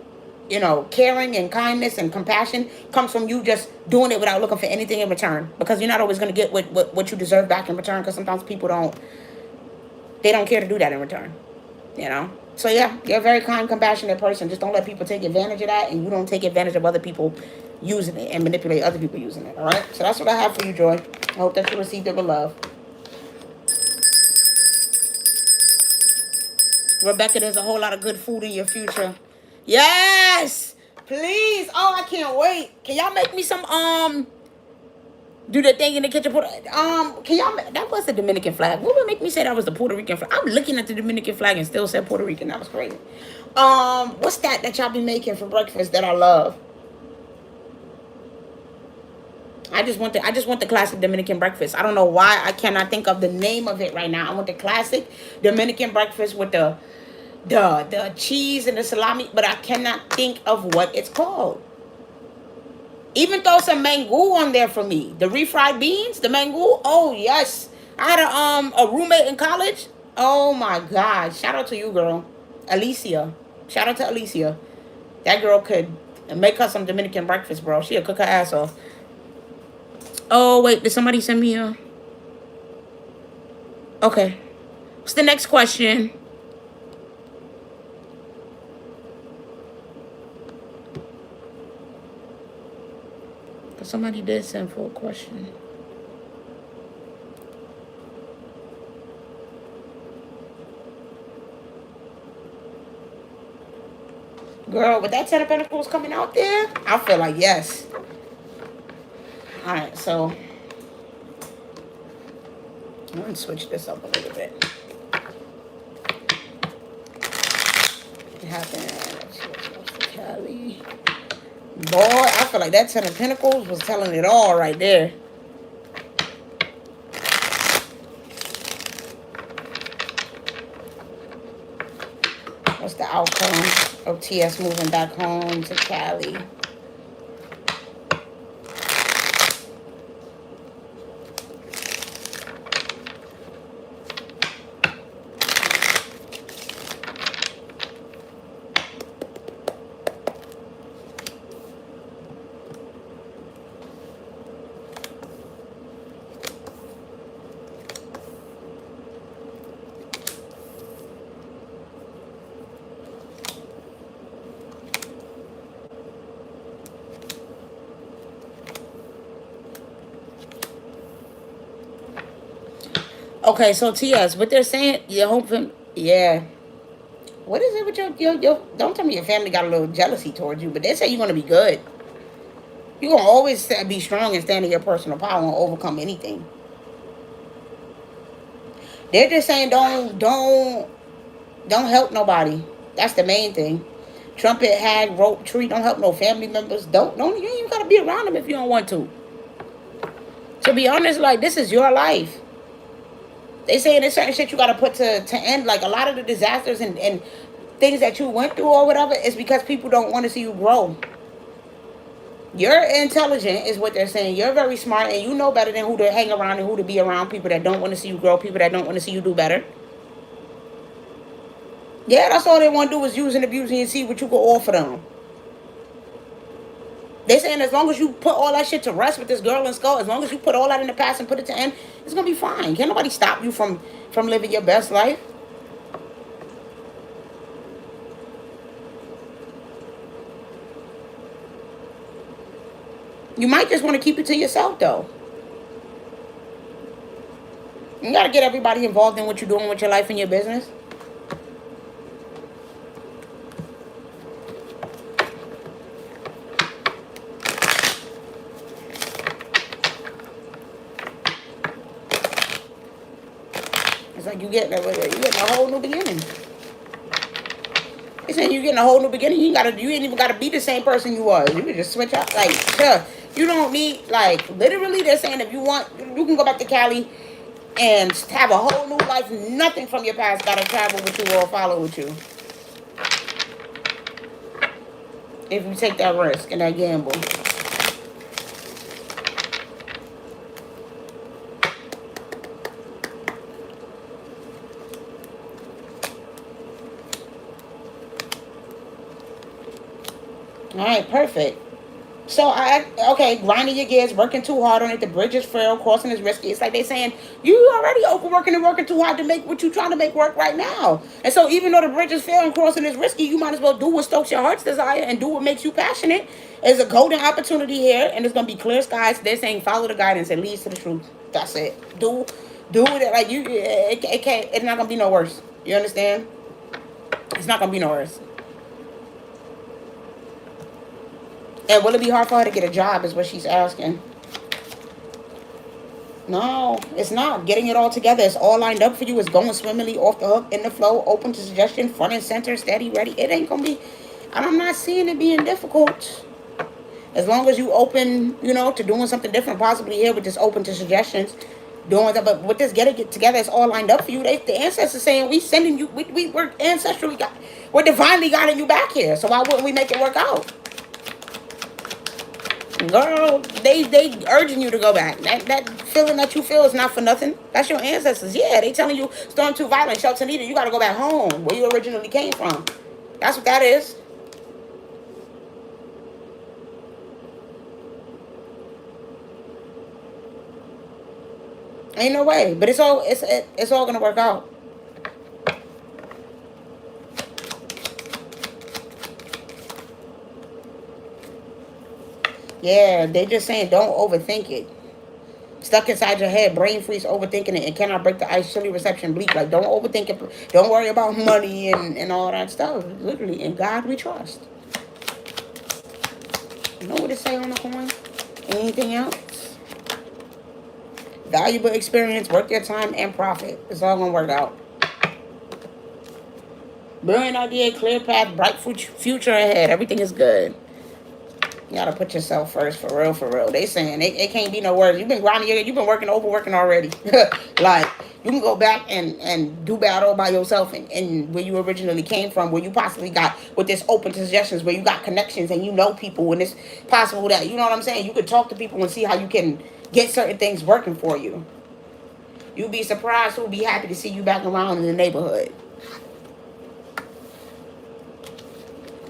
caring and kindness and compassion comes from you just doing it without looking for anything in return, because you're not always going to get what you deserve back in return, because sometimes people don't care to do that in return, So yeah, you're a very kind, compassionate person. Just don't let people take advantage of that, and you don't take advantage of other people using it and manipulate other people using it. All right. So that's what I have for you, Joy. I hope that you received it with love. Rebecca, there's a whole lot of good food in your future. Yes, please. Oh, I can't wait. Can y'all make me some do the thing in the kitchen? Can y'all? That was the Dominican flag. What would make me say that was the Puerto Rican flag? I'm looking at the Dominican flag and still said Puerto Rican. That was crazy. What's that y'all be making for breakfast that I love? I just want the classic Dominican breakfast. I don't know why I cannot think of the name of it right now. I want the classic Dominican breakfast with the cheese and the salami, but I cannot think of what it's called. Even throw some mango on there for me. The refried beans, the mango. Oh yes, I had a roommate in college. Oh my god! Shout out to you, girl, Alicia. Shout out to Alicia. That girl could make her some Dominican breakfast, bro. She'll cook her ass off. Oh wait, did somebody send me a? Okay. What's the next question? Cause somebody did send for a question. Girl, with that Ten of Pentacles coming out there, I feel like yes. All right, so I'm gonna switch this up a little bit. It happened. Let's see what's else for Cali. Boy, I feel like that Ten of Pentacles was telling it all right there. What's the outcome of TS moving back home to Cali? Okay, so TS, what they're saying, you're hoping, yeah. What is it with your don't tell me your family got a little jealousy towards you, but they say you're going to be good. You're going to always be strong and stand in your personal power and overcome anything. They're just saying don't help nobody. That's the main thing. Trumpet, hag, rope, tree, don't help no family members. Don't you ain't even gotta be around them if you don't want to. To be honest, like this is your life. They saying there's certain shit you gotta put to end. Like a lot of the disasters and things that you went through or whatever is because people don't want to see you grow. You're intelligent is what they're saying. You're very smart and you know better than who to hang around and who to be around. People that don't want to see you grow, people that don't want to see you do better. Yeah, that's all they want to do is use and abuse you and see what you can offer them. They saying as long as you put all that shit to rest with this girl in skull, as long as you put all that in the past and put it to end, it's gonna be fine. Can't nobody stop you from living your best life. You might just want to keep it to yourself though. You gotta get everybody involved in what you're doing with your life and your business. It's like you getting a whole new beginning. They saying you getting a whole new beginning. You ain't even gotta be the same person you was. You can just switch out. Like, sure, you don't need like literally. They're saying if you want, you can go back to Cali and have a whole new life. Nothing from your past gotta travel with you or follow with you. If you take that risk and that gamble. All right, perfect. So okay, grinding your gears, working too hard on it. The bridge is frail, crossing is risky. It's like they saying you already overworking and working too hard to make what you trying to make work right now. And so even though the bridge is frail and crossing is risky, you might as well do what stokes your heart's desire and do what makes you passionate. There's a golden opportunity here, and it's gonna be clear skies. They're saying follow the guidance. It leads to the truth. That's it. Do it like you. It can't. It's not gonna be no worse. You understand? It's not gonna be no worse. And will it be hard for her to get a job is what she's asking. No, it's not. Getting it all together. It's all lined up for you. It's going swimmingly, off the hook, in the flow, open to suggestion, front and center, steady, ready. It ain't gonna be, and I'm not seeing it being difficult. As long as you open, to doing something different, possibly here with this open to suggestions, doing that. But with this getting it together, it's all lined up for you. The ancestors saying we sending you, we're ancestrally got, we're divinely guiding you back here. So why wouldn't we make it work out? Girl, they urging you to go back. That feeling that you feel is not for nothing. That's your ancestors. Yeah, they telling you storm too violent, shelter needed. You got to go back home where you originally came from. That's what that is. Ain't no way. But it's all gonna work out. Yeah, they just saying don't overthink it. Stuck inside your head, brain freeze, overthinking it, and cannot break the ice, chilly reception, bleak. Like, don't overthink it. Don't worry about money and all that stuff. Literally, in God we trust. You know what it say on the coin? Anything else? Valuable experience, worth your time, and profit. It's all gonna work out. Brilliant idea, clear path, bright future ahead. Everything is good. You gotta put yourself first, for real, for real. They saying it can't be no worse. You've been grinding, you've been working, overworking already. Like, you can go back and do battle by yourself and where you originally came from, where you possibly got with this open suggestions, where you got connections and you know people, and it's possible that, you know what I'm saying, you could talk to people and see how you can get certain things working for you. You'd be surprised who'll be happy to see you back around in the neighborhood.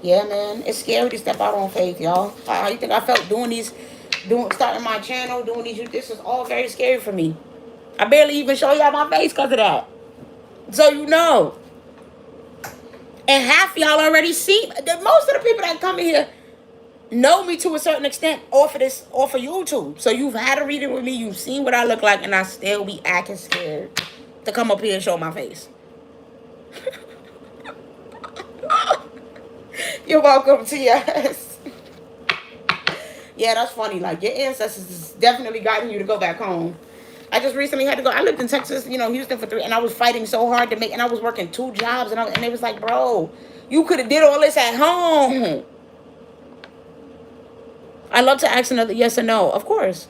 Yeah, man, it's scary to step out on faith, y'all. How you think I felt starting my channel, doing these? This is all very scary for me. I barely even show y'all my face because of that. So you know. And half y'all already see. Most of the people that come in here know me to a certain extent off of YouTube. So you've had a reading with me. You've seen what I look like, and I still be acting scared to come up here and show my face. You're welcome to yes. Yeah, that's funny. Like, your ancestors is definitely guiding you to go back home. I just recently had to go. I lived in Texas, Houston for 3, and I was fighting so hard to make, and I was working 2 jobs, and it was like, bro, you could have did all this at home. I love to ask another yes or no. Of course.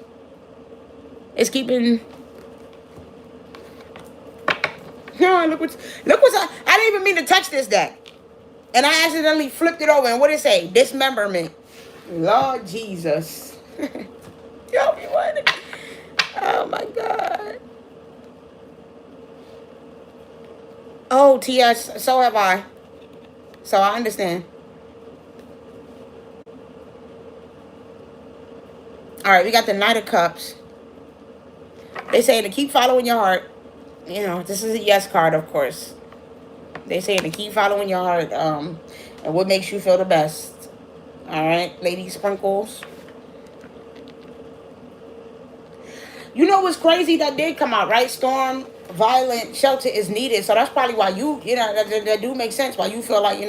It's keeping. No, look what's I didn't even mean to touch this deck. And I accidentally flipped it over, and what did it say? Dismemberment. Lord Jesus. Yo, me what? Oh my God. Oh, TS, so have I. So I understand. All right, we got the Knight of Cups. They say to keep following your heart. This is a yes card, of course. They say to keep following your heart, and what makes you feel the best. All right, Lady Sprinkles. You know what's crazy? That did come out, right? Storm, violent, shelter is needed. So that's probably why that do make sense. Why you feel like,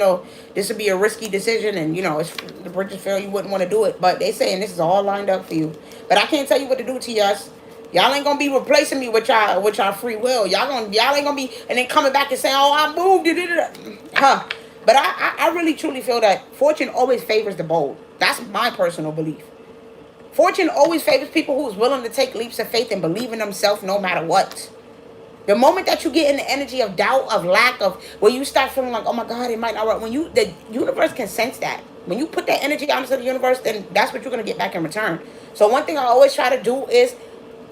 this would be a risky decision, and, it's the bridges feel you wouldn't want to do it. But they saying this is all lined up for you. But I can't tell you what to do to us. Y'all ain't gonna be replacing me with y'all free will. Y'all ain't gonna be and then coming back and saying, "Oh, I moved." Huh? But I really truly feel that fortune always favors the bold. That's my personal belief. Fortune always favors people who's willing to take leaps of faith and believe in themselves no matter what. The moment that you get in the energy of doubt, of lack, of where you start feeling like, oh my God, it might not work. The universe can sense that. When you put that energy out into the universe, then that's what you're gonna get back in return. So one thing I always try to do is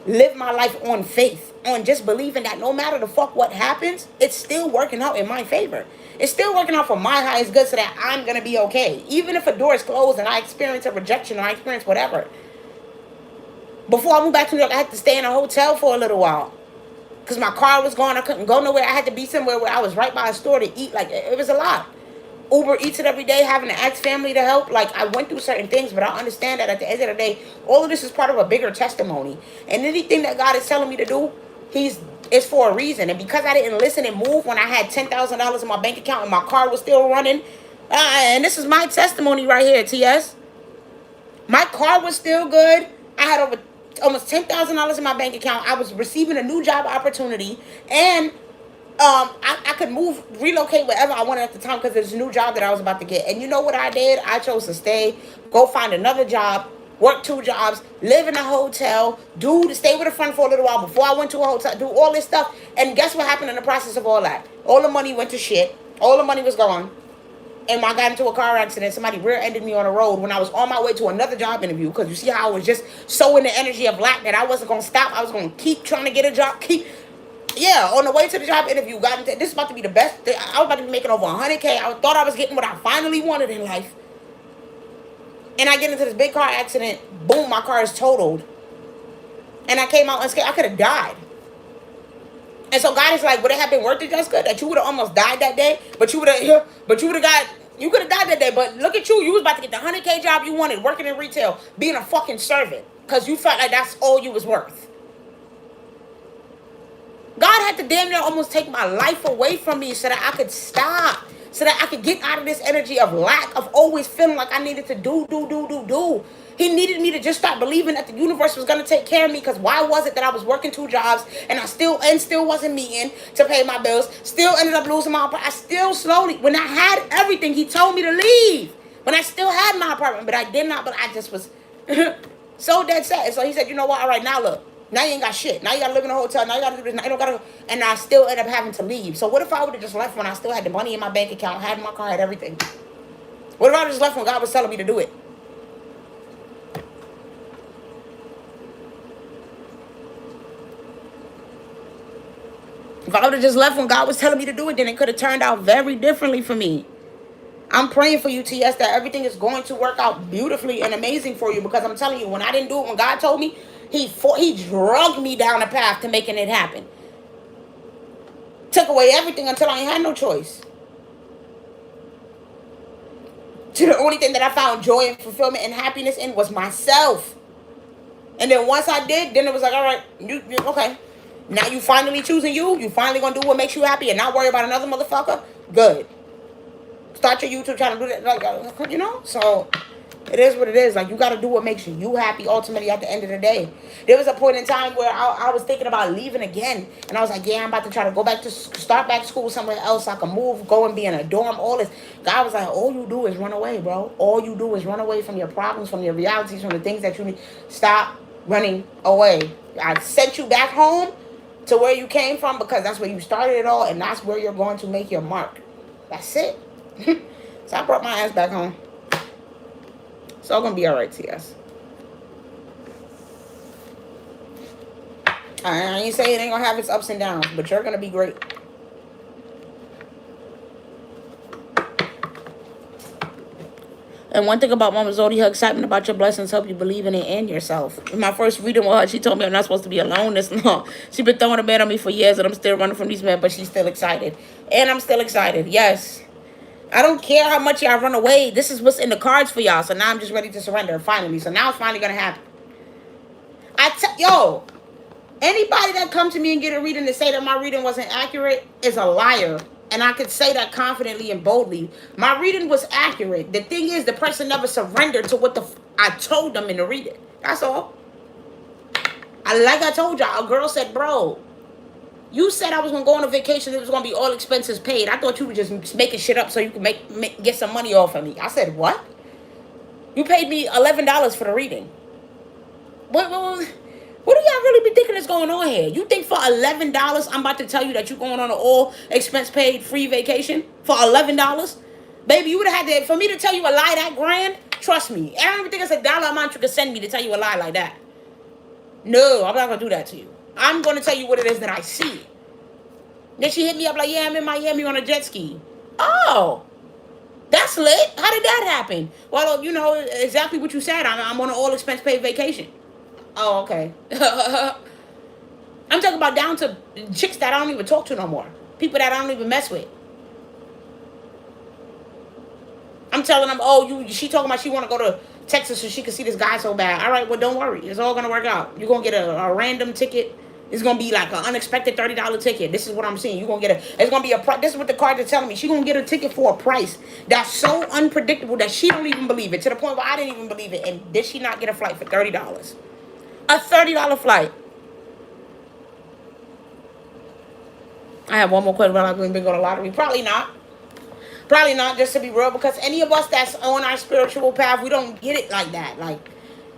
live my life on faith, on just believing that no matter the fuck what happens, it's still working out in my favor. It's still working out for my highest good so that I'm going to be okay. Even if a door is closed and I experience a rejection or I experience whatever. Before I moved back to New York, I had to stay in a hotel for a little while. Because my car was gone. I couldn't go nowhere. I had to be somewhere where I was right by a store to eat. Like, it was a lot. Uber Eats it every day, having to ask family to help. Like, I went through certain things, but I understand that at the end of the day, all of this is part of a bigger testimony. And anything that God is telling me to do, it's for a reason. And because I didn't listen and move when I had $10,000 in my bank account and my car was still running, and this is my testimony right here, TS. My car was still good. I had over almost $10,000 in my bank account. I was receiving a new job opportunity, and I could move, relocate wherever I wanted at the time because there's a new job that I was about to get. And you know what I did? I chose to stay, go find another job, work 2 jobs, live in a hotel, stay with a friend for a little while before I went to a hotel, do all this stuff. And guess what happened in the process of all that? All the money went to shit. All the money was gone. And when I got into a car accident, somebody rear-ended me on the road when I was on my way to another job interview. Because you see how I was just so in the energy of lack that I wasn't going to stop. I was going to keep trying to get a job. Yeah, on the way to the job interview, this is about to be the best. I was about to be making over 100K. I thought I was getting what I finally wanted in life. And I get into this big car accident. Boom, my car is totaled. And I came out unscathed. I could have died. And so God is like, would it have been worth it, Jessica? That you would have almost died that day, but you could have died that day. But look at you. You was about to get the 100K job you wanted, working in retail, being a fucking servant. Because you felt like that's all you was worth. God had to damn near almost take my life away from me so that I could stop. So that I could get out of this energy of lack, of always feeling like I needed to do. He needed me to just start believing that the universe was going to take care of me. Because why was it that I was working 2 jobs and I still wasn't meeting to pay my bills? Still ended up losing my apartment. I still slowly, when I had everything, he told me to leave. When I still had my apartment, but I did not. But I just was so dead set. And so he said, you know what? All right, now look. Now you ain't got shit. Now you got to live in a hotel. Now you got to do this. Now you don't got to. And I still end up having to leave. So what if I would have just left when I still had the money in my bank account, had my car, had everything? What if I just left when God was telling me to do it? If I would have just left when God was telling me to do it, then it could have turned out very differently for me. I'm praying for you, TS, that everything is going to work out beautifully and amazing for you. Because I'm telling you, when I didn't do it, when God told me, he drugged me down a path to making it happen. Took away everything until I ain't had no choice. To the only thing that I found joy and fulfillment and happiness in was myself. And then once I did, then it was like, all right, you okay. Now you finally choosing you. You finally gonna do what makes you happy and not worry about another motherfucker. Good. Start your YouTube channel, do that, like, you know. So it is what it is. Like, you got to do what makes you happy ultimately at the end of the day. There was a point in time where I was thinking about leaving again. And I was like, yeah, I'm about to try to go back to start back school somewhere else. So I can move, go and be in a dorm, all this. God was like, all you do is run away, bro. All you do is run away from your problems, from your realities, from the things that you need. Stop running away. I sent you back home to where you came from because that's where you started it all. And that's where you're going to make your mark. That's it. So I brought my ass back home. It's all gonna be alright, TS. I ain't saying it ain't gonna have its ups and downs, but you're gonna be great. And one thing about Mama Zoedie, her excitement about your blessings help you believe in it and yourself. In my first reading with her, she told me I'm not supposed to be alone this long. She's been throwing a man on me for years, and I'm still running from these men, but she's still excited. And I'm still excited, yes. I don't care how much y'all run away. This is what's in the cards for y'all. So now I'm just ready to surrender finally. So now it's finally going to happen. Yo, anybody that come to me and get a reading to say that my reading wasn't accurate is a liar. And I could say that confidently and boldly. My reading was accurate. The thing is, the person never surrendered to what I told them in the reading. That's all. Like I told y'all, a girl said, bro, you said I was going to go on a vacation. It was going to be all expenses paid. I thought you were just making shit up so you could get some money off of me. I said, what? You paid me $11 for the reading. What do y'all really be thinking is going on here? You think for $11 I'm about to tell you that you're going on an all expense paid free vacation? For $11? Baby, you would have had to, for me to tell you a lie that grand, trust me. I don't even think it's $1 amount you could send me to tell you a lie like that. No, I'm not going to do that to you. I'm going to tell you what it is that I see. Then she hit me up like, yeah, I'm in Miami on a jet ski. Oh, that's lit. How did that happen? Well, you know, exactly what you said. I'm on an all expense paid vacation. Oh, okay. I'm talking about down to chicks that I don't even talk to no more. People that I don't even mess with. I'm telling them, she talking about she want to go to Texas so she can see this guy so bad. All right, well, don't worry. It's all going to work out. You're going to get a random ticket. It's going to be like an unexpected $30 ticket. This is what I'm seeing. You're going to get it's going to be a price. This is what the cards are telling me. She's going to get a ticket for a price that's so unpredictable that she don't even believe it. To the point where I didn't even believe it. And did she not get a flight for $30? A $30 flight. I have one more question about like big on the lottery. Probably not. Probably not, just to be real, because any of us that's on our spiritual path, we don't get it like that. Like,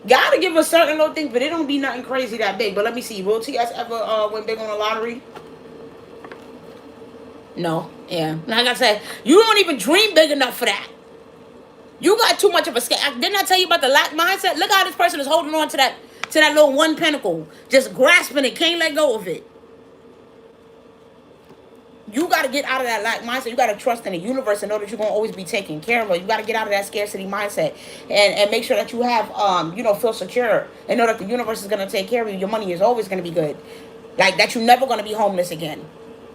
gotta give us certain little things, but it don't be nothing crazy that big. But let me see. Will TS ever went big on the lottery? No. Yeah. Like I said, you don't even dream big enough for that. You got too much of a scale. Didn't I tell you about the lack mindset? Look how this person is holding on to that little one pinnacle, just grasping it, can't let go of it. You got to get out of that lack mindset. You got to trust in the universe and know that you're going to always be taken care of. You got to get out of that scarcity mindset and make sure that you have, feel secure and know that the universe is going to take care of you. Your money is always going to be good. Like that, you're never going to be homeless again.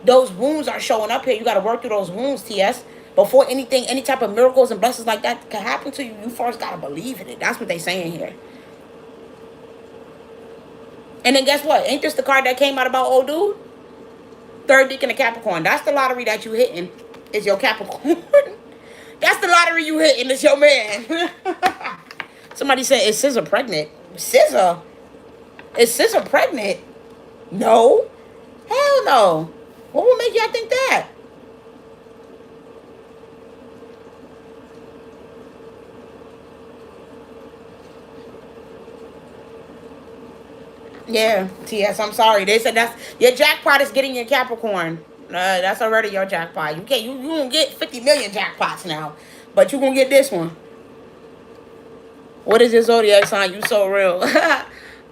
Those wounds are showing up here. You got to work through those wounds, TS. Before anything, any type of miracles and blessings like that can happen to you, you first got to believe in it. That's what they're saying here. And then guess what? Ain't this the card that came out about old dude? Third deacon of Capricorn. That's the lottery that you hitting. Is your Capricorn. That's the lottery you hitting. Is your man. Somebody said, is Scissor pregnant? Scissor? Is Scissor pregnant? No. Hell no. What would make y'all think that? Yeah, TS, I'm sorry. They said that's your jackpot is getting your Capricorn. That's already your jackpot. You don't get 50 million jackpots now, but you gonna get this one. What is your zodiac sign? You so real.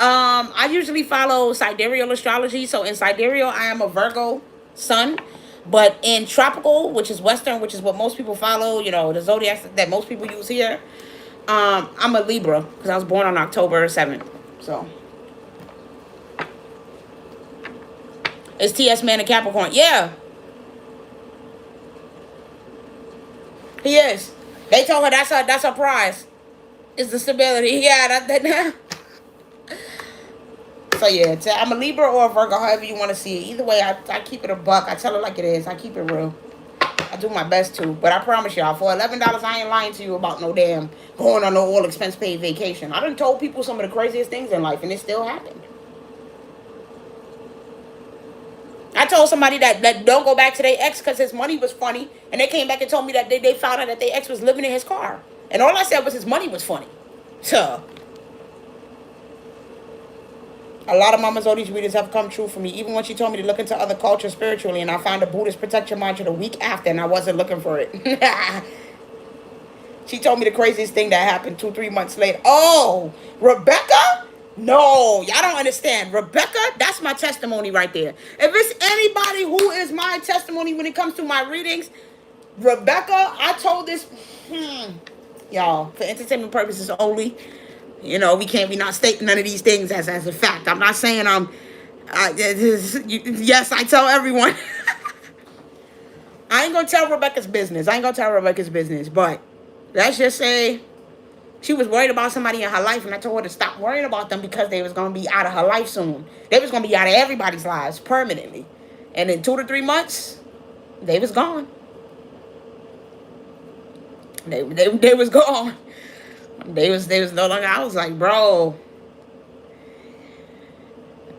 I usually follow sidereal astrology. So in sidereal, I am a Virgo sun. But in tropical, which is Western, which is what most people follow, the zodiac that most people use here, I'm a Libra because I was born on October 7th. So it's TS man and Capricorn. Yeah, he is. They told her that's her prize. Is the stability. Yeah, that So yeah, I'm a Libra or a Virgo, however you want to see it. Either way, I keep it a buck. I tell it like it is. I keep it real. I do my best to. But I promise y'all, for $11, I ain't lying to you about no damn going on no all expense paid vacation. I done told people some of the craziest things in life, and it still happened. I told somebody that don't go back to their ex because his money was funny, and they came back and told me that they found out that their ex was living in his car. And all I said was his money was funny. So a lot of Mama Zoedie's readings have come true for me. Even when she told me to look into other cultures spiritually, and I found a Buddhist protection mantra the week after, and I wasn't looking for it. She told me the craziest thing that happened 2-3 months later. Oh, Rebecca? No, y'all don't understand. Rebecca, that's my testimony right there. If it's anybody who is my testimony when it comes to my readings, Rebecca, I told this, y'all, for entertainment purposes only. We not stating none of these things as a fact. I'm not saying yes, I tell everyone. I ain't gonna tell Rebecca's business. But let's just say she was worried about somebody in her life, and I told her to stop worrying about them because they was gonna be out of her life soon. They was gonna be out of everybody's lives permanently. And in 2 to 3 months, they was gone. They was gone. They was no longer. I was like, bro,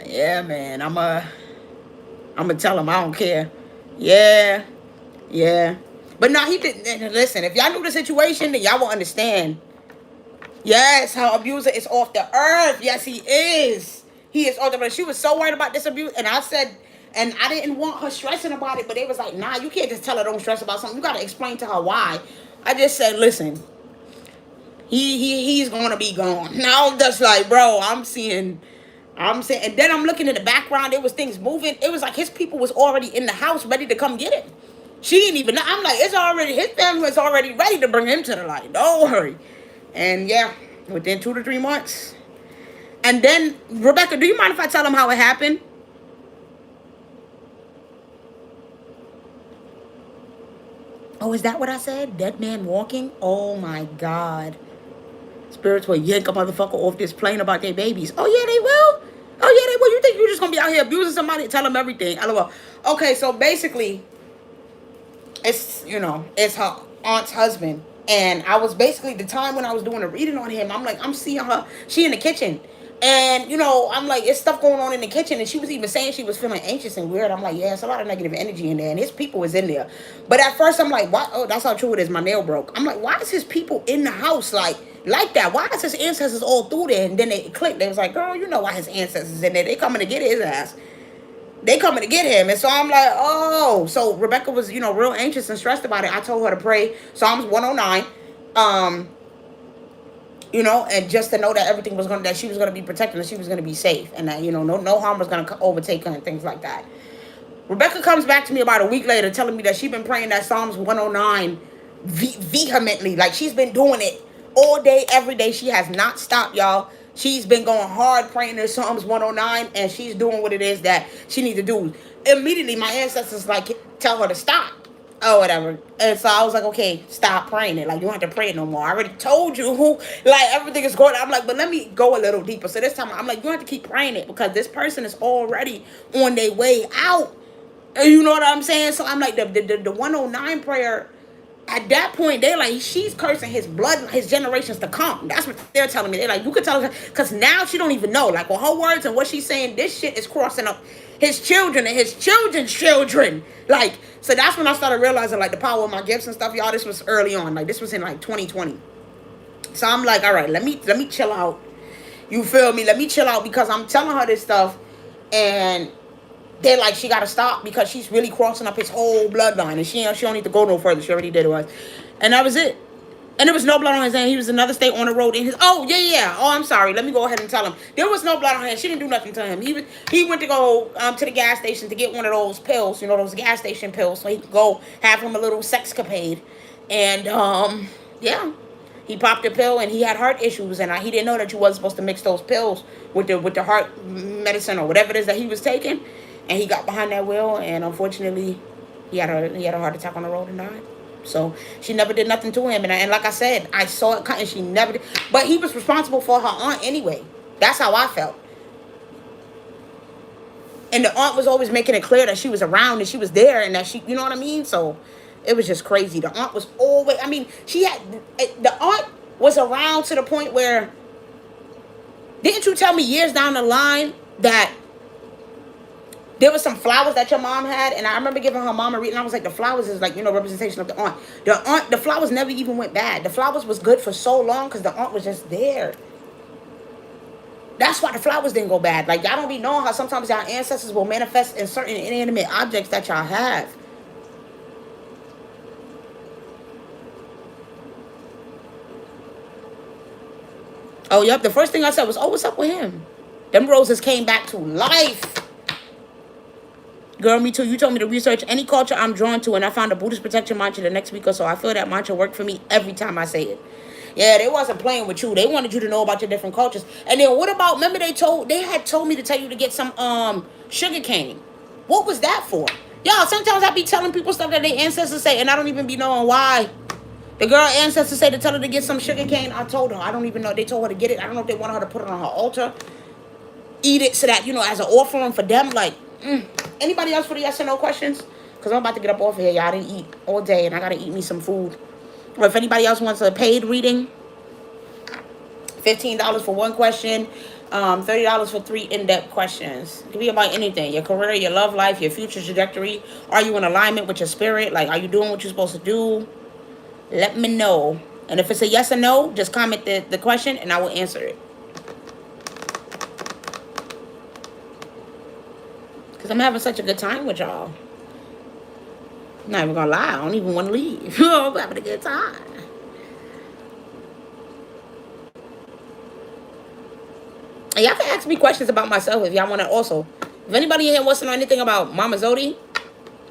yeah, man, I'm gonna tell him I don't care. Yeah. But no, he didn't. Listen, if y'all knew the situation, then y'all will understand. Yes, her abuser is off the earth. Yes, he is. He is off the earth. She was so worried about this abuse, and I said, and I didn't want her stressing about it, but they was like, nah, you can't just tell her don't stress about something. You gotta explain to her why. I just said, listen. He's gonna be gone. Now I'm just like, bro, I'm saying, and then I'm looking in the background. There was things moving. It was like his people was already in the house, ready to come get him. She didn't even know. I'm like, his family was already ready to bring him to the light. Don't worry. And yeah, within 2 to 3 months. And then Rebecca, do you mind if I tell them how it happened? Oh, is that what I said? Dead man walking? Oh my God. Spirits will yank a motherfucker off this plane about their babies. Oh, yeah, they will? Oh, yeah, they will. You think you're just going to be out here abusing somebody? Tell them everything. LOL. Okay, so basically, it's her aunt's husband. And I was basically, the time when I was doing a reading on him, I'm like, I'm seeing her. She in the kitchen. And, I'm like, it's stuff going on in the kitchen. And she was even saying she was feeling anxious and weird. I'm like, yeah, it's a lot of negative energy in there. And his people was in there. But at first, I'm like, what? Oh, that's how true it is. My nail broke. I'm like, why is his people in the house like that? Why is his ancestors all through there? And then they clicked. They was like, girl, you know why his ancestors in there. They coming to get his ass. They coming to get him. And so I'm like, oh. So Rebecca was, real anxious and stressed about it. I told her to pray Psalms 109. And just to know that everything was that she was gonna be protected and she was gonna be safe, and that no harm was gonna overtake her and things like that. Rebecca comes back to me about a week later, telling me that she's been praying that Psalms 109 vehemently, like she's been doing it all day, every day. She has not stopped, y'all. She's been going hard praying the Psalms 109, and she's doing what it is that she needs to do. Immediately, my ancestors tell her to stop or whatever. And so I was like, okay, stop praying it. Like, you don't have to pray it no more. I already told you everything is going. I'm like, but let me go a little deeper. So this time I'm like, you don't have to keep praying it because this person is already on their way out. You know what I'm saying? So I'm like, the 109 prayer, at that point, they're like, she's cursing his blood, his generations to come. That's what they're telling me. They're like, you could tell her, because now she don't even know. Like, with her words and what she's saying, this shit is crossing up his children and his children's children. Like, so that's when I started realizing, like, the power of my gifts and stuff. Y'all, this was early on. Like, this was in, 2020. So I'm like, all right, let me chill out. You feel me? Let me chill out because I'm telling her this stuff. And they're like, she got to stop because she's really crossing up his whole bloodline. And she don't need to go no further. She already did it. And that was it. And there was no blood on his hand. He was another state on the road in his... Oh, yeah. Oh, I'm sorry. Let me go ahead and tell him. There was no blood on his hand. She didn't do nothing to him. He went to go to the gas station to get one of those pills. Those gas station pills. So he could go have him a little sexcapade. And, yeah. He popped a pill and he had heart issues. And he didn't know that you wasn't supposed to mix those pills with the heart medicine or whatever it is that he was taking. And he got behind that wheel, and unfortunately, he had a heart attack on the road and died. So she never did nothing to him, and like I said, I saw it and she never did. But he was responsible for her aunt anyway. That's how I felt. And the aunt was always making it clear that she was around and she was there and that she, you know what I mean? So it was just crazy. The aunt was always, the aunt was around to the point where, didn't you tell me years down the line that there was some flowers that your mom had, and I remember giving her mom a reading. I was like, the flowers is representation of the aunt. The flowers never even went bad. The flowers was good for so long because the aunt was just there. That's why the flowers didn't go bad. Like, y'all don't be knowing how sometimes y'all ancestors will manifest in certain inanimate objects that y'all have. Oh, yep. The first thing I said was, oh, what's up with him? Them roses came back to life. Girl, me too. You told me to research any culture I'm drawn to, and I found a Buddhist protection mantra the next week or so. I feel that mantra worked for me every time I say it. Yeah, they wasn't playing with you. They wanted you to know about your different cultures. And then what about, remember they had told me to tell you to get some sugar cane. What was that for? Y'all, sometimes I be telling people stuff that their ancestors say, and I don't even be knowing why. The girl ancestors say to tell her to get some sugar cane. I told her. I don't even know. They told her to get it. I don't know if they wanted her to put it on her altar. Eat it so that, as an offering for them. Like, Anybody else for the yes or no questions? Because I'm about to get up off of here. Y'all didn't eat all day, and I got to eat me some food. Or if anybody else wants a paid reading, $15 for one question, $30 for 3 in-depth questions. It can be about anything. Your career, your love life, your future trajectory. Are you in alignment with your spirit? Like, are you doing what you're supposed to do? Let me know. And if it's a yes or no, just comment the question, and I will answer it. Because I'm having such a good time with y'all. I'm not even going to lie. I don't even want to leave. I'm having a good time. And y'all can ask me questions about myself if y'all want to also. If anybody here wants to know anything about Mama Zoedie,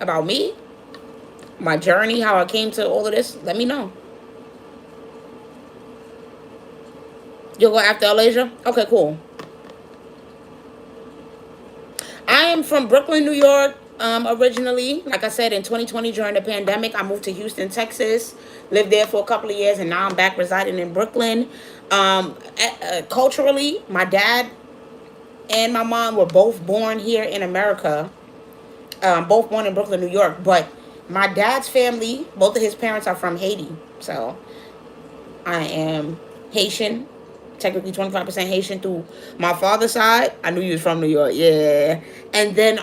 about me, my journey, how I came to all of this, let me know. You'll go after Alasia? Okay, cool. I am from Brooklyn, New York, originally. Like I said, in 2020 during the pandemic, I moved to Houston, Texas. Lived there for a couple of years, and now I'm back residing in Brooklyn. Culturally, my dad and my mom were both born here in America. Both born in Brooklyn, New York. But my dad's family, both of his parents are from Haiti. So I am Haitian technically 25% Haitian through my father's side. I knew you was from New York, yeah. And then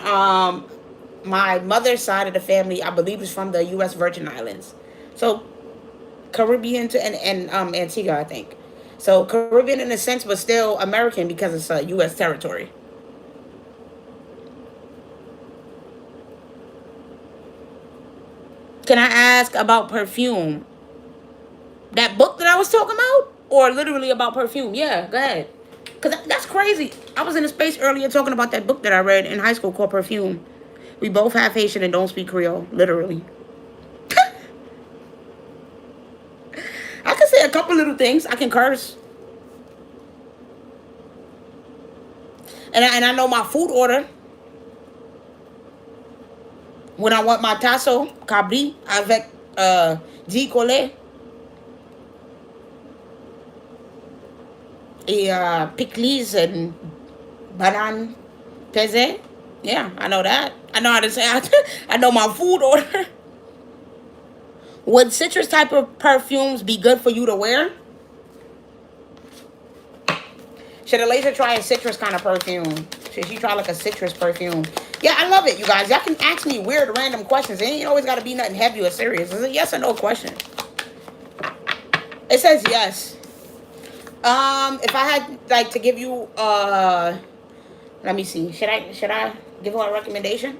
my mother's side of the family, I believe, is from the U.S. Virgin Islands. So Caribbean to and Antigua, I think. So Caribbean in a sense, but still American because it's a U.S. territory. Can I ask about perfume? That book that I was talking about, or literally about perfume? Yeah, go ahead. Cause that's crazy. I was in a space earlier talking about that book that I read in high school called Perfume. We both have Haitian and don't speak Creole, literally. I can say a couple little things. I can curse, and I know my food order. When I want my tasso cabri avec 10 collets et pickles and banane pesé. Yeah, I know that. I know how to say. I know my food order. Would citrus type of perfumes be good for you to wear? Should Eliza try a citrus kind of perfume? Should she try like a citrus perfume? Yeah, I love it, you guys. Y'all can ask me weird, random questions. It ain't always got to be nothing heavy or serious. It's a yes or no question. It says yes. If I had like to give you, let me see. Should I give her a recommendation?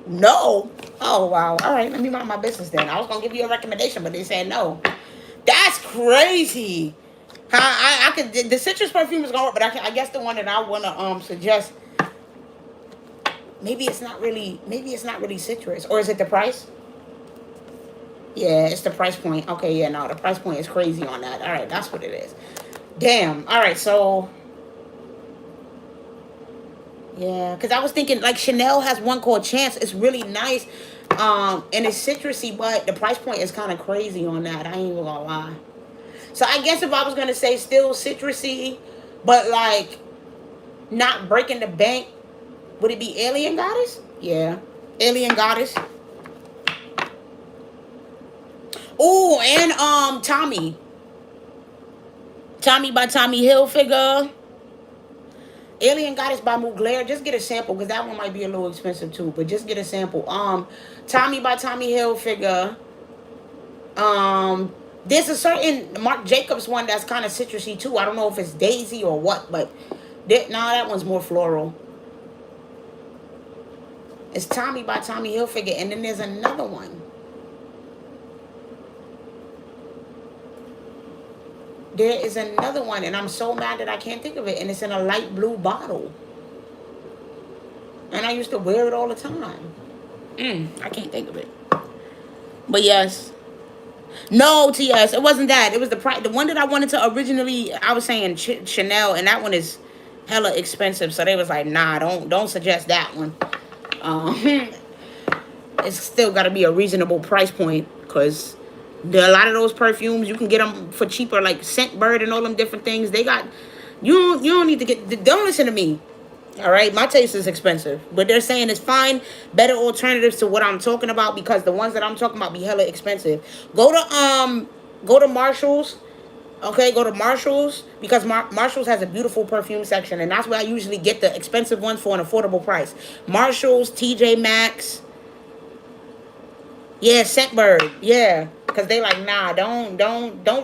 No. Oh wow. All right. Let me mind my business then. I was gonna give you a recommendation, but they said no. That's crazy. I could the citrus perfume is gonna work, but I guess the one that I wanna suggest, maybe it's not really citrus, or is it the price? Yeah, it's the price point. Okay, yeah, no, the price point is crazy on that. All right, that's what it is. Damn. All right, so yeah, because I was thinking like Chanel has one called Chance. It's really nice, and it's citrusy, but the price point is kind of crazy on that. I ain't even gonna lie. So I guess if I was gonna say still citrusy, but like not breaking the bank, would it be Alien Goddess? Yeah, Alien Goddess. Oh, and Tommy by Tommy Hilfiger. Alien Goddess by Mugler. Just get a sample because that one might be a little expensive too. But just get a sample. Tommy by Tommy Hilfiger. There's a certain Marc Jacobs one that's kind of citrusy too. I don't know if it's Daisy or what, but that one's more floral. It's Tommy by Tommy Hilfiger, and then there's another one. There is another one, and I'm so mad that I can't think of it, and it's in a light blue bottle. And I used to wear it all the time. I can't think of it. But yes. No, TS, it wasn't that. It was the price. The one that I wanted to originally, I was saying Chanel, and that one is hella expensive. So they was like, nah, don't suggest that one. It's still got to be a reasonable price point because a lot of those perfumes you can get them for cheaper, like Scentbird and all them different things. They got you don't need to get. Don't listen to me. All right, my taste is expensive, but they're saying it's fine, better alternatives to what I'm talking about because the ones that I'm talking about be hella expensive. Go to Marshalls. Okay, go to Marshalls because Marshalls has a beautiful perfume section, and that's where I usually get the expensive ones for an affordable price. Marshalls, TJ Maxx, yeah, Scentbird, yeah, because they like nah, don't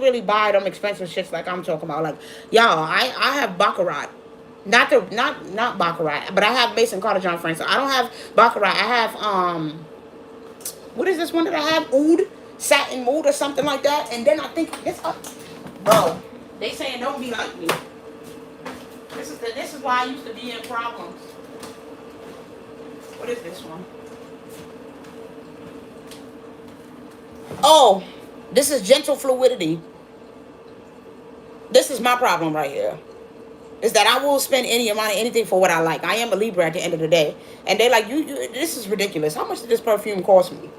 really buy them expensive shits like I'm talking about. Like y'all, I have Baccarat. Not Baccarat, but I have Mason Carter John Frank. So I don't have Baccarat. I have what is this one that I have? Oud, Satin Mood or something like that. And then I think this bro. They saying don't be like me. This is why I used to be in problems. What is this one? Oh, this is Gentle Fluidity. This is my problem right here. Is that I will spend any amount of anything for what I like. I am a Libra at the end of the day. And they like, you this is ridiculous. How much did this perfume cost me?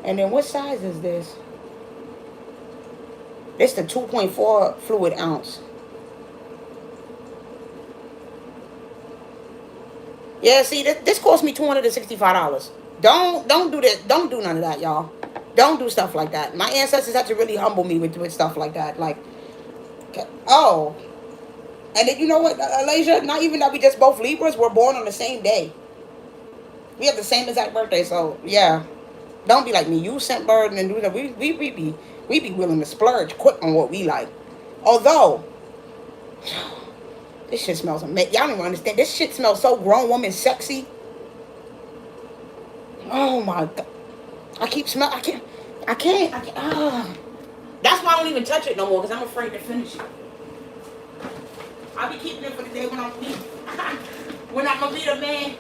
And then what size is this? It's the 2.4 fluid ounce. Yeah, see, this cost me $265. Don't do that. Don't do none of that, y'all. Don't do stuff like that. My ancestors had to really humble me with stuff like that. Like, oh, and then you know what, Alasia? Not even that we just both Libras. We're born on the same day. We have the same exact birthday. So yeah, don't be like me. You sent bird and do that. We be willing to splurge quick on what we like. Although this shit smells amazing. Y'all don't even understand. This shit smells so grown woman sexy. Oh my god. I keep smell. I can't. That's why I don't even touch it no more, because I'm afraid to finish it. I'll be keeping it for the day when I'm when I'm gonna be the man.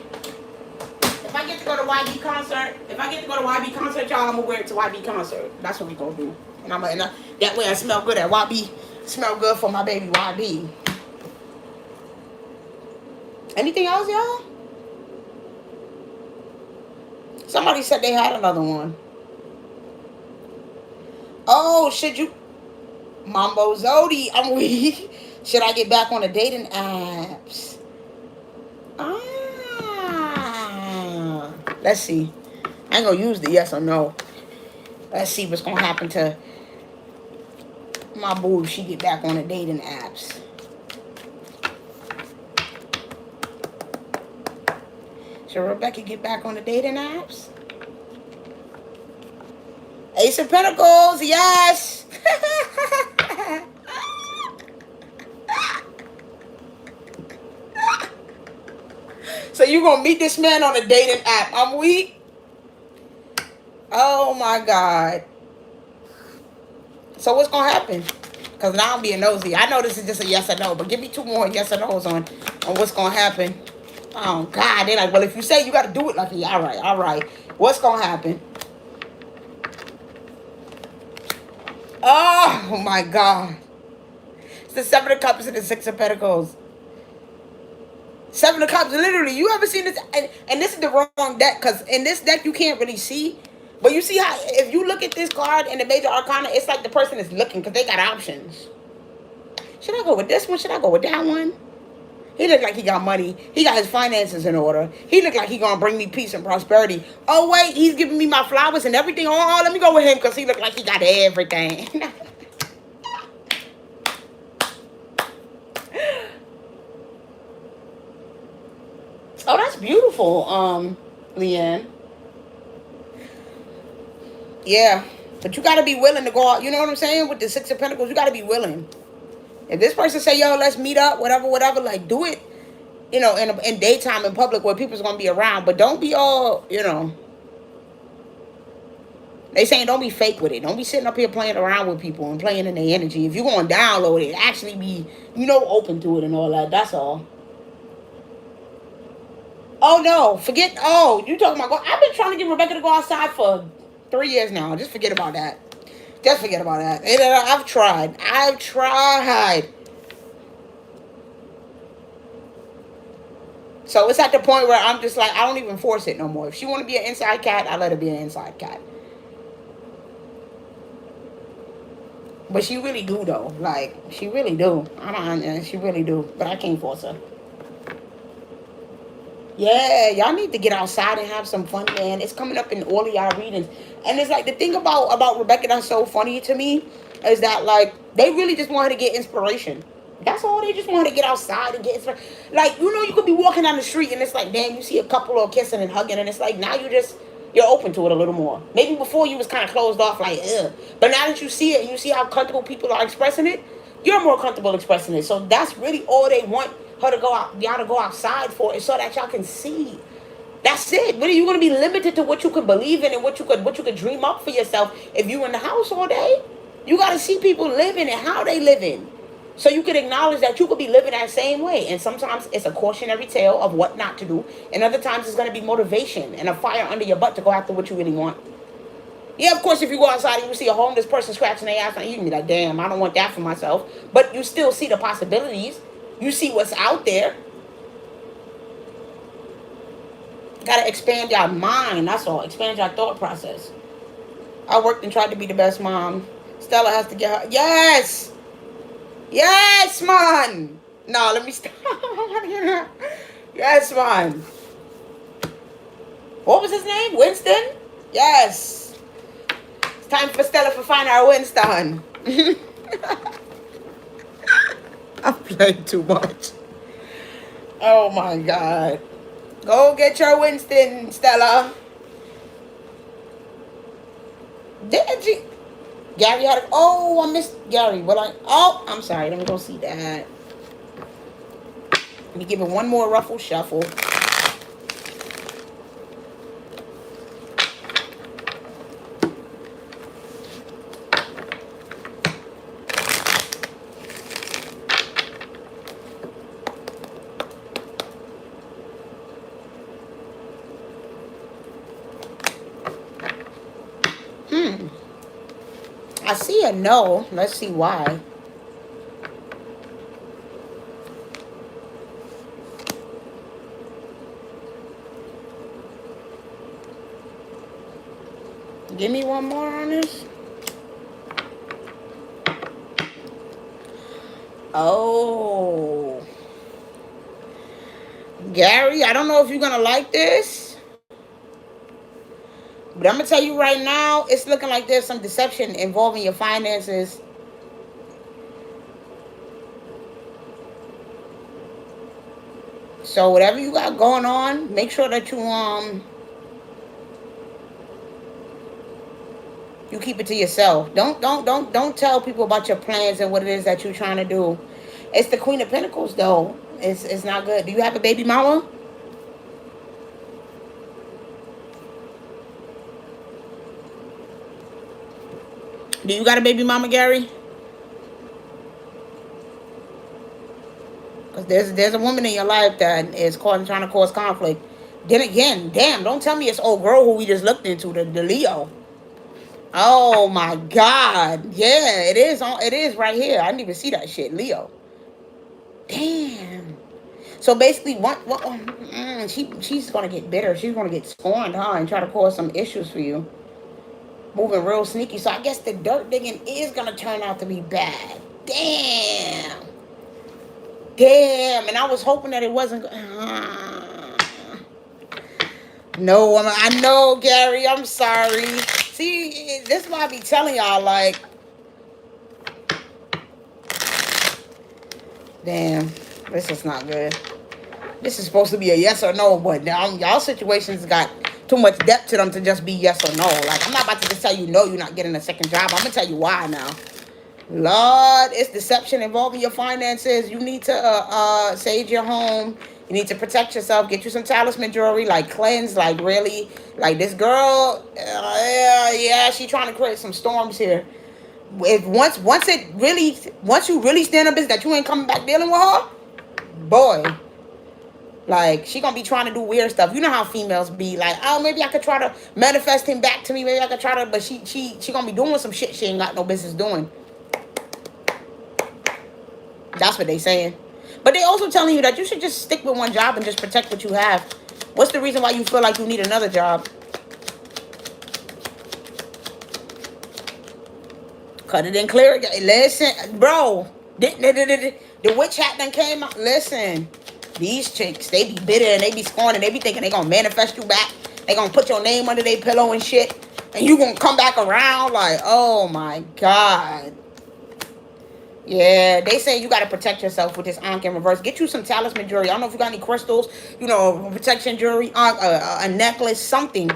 If I get to go to YB concert, y'all, I'm gonna wear it to YB concert. That's what we gonna do. And that way I smell good at YB. Smell good for my baby YB. Anything else, y'all? Somebody said they had another one. Oh, should you... Mambo Zoedie, I'm weak. Should I get back on the dating apps? Let's see. I ain't gonna use the yes or no. Let's see what's gonna happen to my boo if she get back on the dating apps. Should Rebecca get back on the dating apps? Ace of Pentacles, yes. So you gonna meet this man on a dating app? I'm weak. Oh my god. So what's gonna happen? Because now I'm being nosy. I know this is just a yes or no, but give me two more yes or no's on what's gonna happen. Oh god, they're like, well, if you say you gotta do it, like, yeah, all right. What's gonna happen? Oh my god. It's the Seven of Cups and the Six of Pentacles. Seven of Cups, literally, you ever seen this? And this is the wrong deck, because in this deck you can't really see. But you see how, if you look at this card in the Major Arcana, it's like the person is looking, because they got options. Should I go with this one? Should I go with that one? He look like he got money. He got his finances in order. He look like he gonna bring me peace and prosperity. Oh wait, he's giving me my flowers and everything. Oh, let me go with him, because he look like he got everything. Oh, that's beautiful, Leanne. Yeah, but you got to be willing to go out. You know what I'm saying? With the Six of Pentacles, you got to be willing. If this person say, yo, let's meet up, whatever, like, do it, you know, in daytime, in public, where people's going to be around. But don't be all, you know, they saying don't be fake with it. Don't be sitting up here playing around with people and playing in their energy. If you're going to download it, actually be, you know, open to it and all that. That's all. Oh, no. Forget. Oh, you talking about... I've been trying to get Rebecca to go outside for 3 years now. Just forget about that. Just forget about that. I've tried. So it's at the point where I'm just like, I don't even force it no more. If she want to be an inside cat, I let her be an inside cat. But she really do, though. Like, she really do. She really do. But I can't force her. Yeah, y'all need to get outside and have some fun, man. It's coming up in all of y'all readings. And it's like, the thing about Rebecca that's so funny to me is that, like, they really just want her to get inspiration. That's all. They just want her to get outside and get inspiration. Like, you know, you could be walking down the street and it's like, damn, you see a couple or kissing and hugging, and it's like, now you're open to it a little more. Maybe before you was kind of closed off, like, ugh. But now that you see it and you see how comfortable people are expressing it, you're more comfortable expressing it. So that's really all they want her to go out, y'all to go outside for, is so that y'all can see. That's it. What are you gonna be limited to what you can believe in and what you could dream up for yourself if you in the house all day? You gotta see people living and how they living, so you can acknowledge that you could be living that same way. And sometimes it's a cautionary tale of what not to do, and other times it's gonna be motivation and a fire under your butt to go after what you really want. Yeah, of course, if you go outside and you see a homeless person scratching their ass, you can be like, damn, I don't want that for myself. But you still see the possibilities. You see what's out there. Gotta expand your mind, that's all. Expand your thought process. I worked and tried to be the best mom. Stella has to get her... Yes! Yes, man! No, let me stop. Yes, man. What was his name? Winston? Yes. It's time for Stella to find our Winston. I'm playing too much. Oh my God. Go get your Winston, Stella. Did you? Gary had a, oh, I missed Gary. Well, oh, I'm sorry. Let me go see that. Let me give it one more ruffle shuffle. I see a no. Let's see why. Give me one more on this. Oh. Gary, I don't know if you're going to like this. But I'm going to tell you right now, it's looking like there's some deception involving your finances. So whatever you got going on, make sure that you keep it to yourself. Don't tell people about your plans and what it is that you're trying to do. It's the Queen of Pentacles though. It's not good. Do you have a baby mama? Do you got a baby mama, Gary? Because there's a woman in your life that is trying to cause conflict. Then again, damn, don't tell me it's old girl who we just looked into, the Leo. Oh my God. Yeah, it is right here. I didn't even see that shit. Leo. Damn. So basically, she's gonna get bitter. She's gonna get scorned, huh? And try to cause some issues for you. Moving real sneaky. So I guess the dirt digging is gonna turn out to be bad. Damn. Damn. And I was hoping that it wasn't. No, I know, Gary. I'm sorry. See, this is why I be telling y'all, like, damn, this is not good. This is supposed to be a yes or no, but now y'all situations got too much depth to them to just be yes or no. Like, I'm not about to just tell you no, you're not getting a second job. I'm gonna tell you why now. Lord, it's deception involving your finances. You need to save your home. You need to protect yourself. Get you some talisman jewelry, like cleanse, like really, like this girl. Yeah, she trying to create some storms here. If once you really stand up, is that you ain't coming back dealing with her, boy. Like, she gonna be trying to do weird stuff. You know how females be like, oh, maybe I could try to manifest him back to me. Maybe I could try to, but she gonna be doing some shit she ain't got no business doing. That's what they saying. But they also telling you that you should just stick with one job and just protect what you have. What's the reason why you feel like you need another job? Cut it in clear. Listen, bro. The witch hat done came out. Listen. These chicks, they be bitter and they be scorning. They be thinking they gonna manifest you back. They gonna put your name under their pillow and shit. And you gonna come back around like, oh my God. Yeah, they say you gotta protect yourself with this Ankh in reverse. Get you some talisman jewelry. I don't know if you got any crystals, protection jewelry, a necklace, something.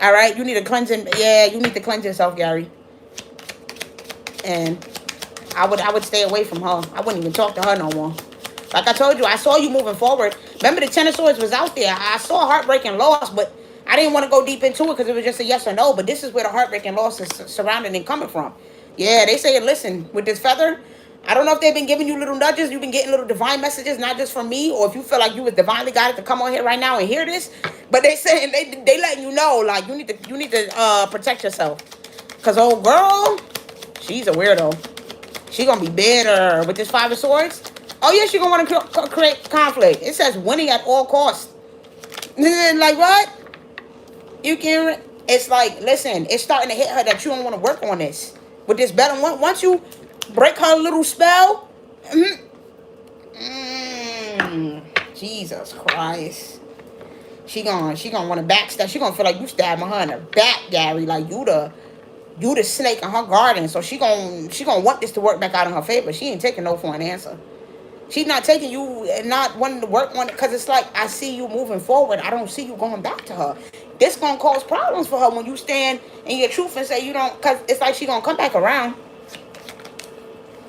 All right, you need a cleansing. Yeah, you need to cleanse yourself, Gary. And I would stay away from her. I wouldn't even talk to her no more. Like I told you, I saw you moving forward. Remember the Ten of Swords was out there. I saw heartbreaking loss, but I didn't want to go deep into it because it was just a yes or no. But this is where the heartbreaking loss is surrounding and coming from. Yeah, they say, listen, with this feather, I don't know if they've been giving you little nudges. You've been getting little divine messages, not just from me, or if you feel like you was divinely guided to come on here right now and hear this. But they saying they letting you know, like, you need to protect yourself. Because old girl, she's a weirdo. She gonna be bitter with this Five of Swords. Oh yeah, she gonna want to create conflict. It says winning at all costs. Like what? You can. It's like, listen, it's starting to hit her that you don't want to work on this with this battle. Once you break her little spell, Jesus Christ, She gonna want to backstab. She gonna feel like you stabbing her in the back, Gary. Like you the snake in her garden. So she gonna want this to work back out in her favor. She ain't taking no for an answer. She's not taking you and not wanting to work on it because it's like I see you moving forward. I don't see you going back to her. This gonna cause problems for her when you stand in your truth and say you don't. Because it's like she gonna come back around.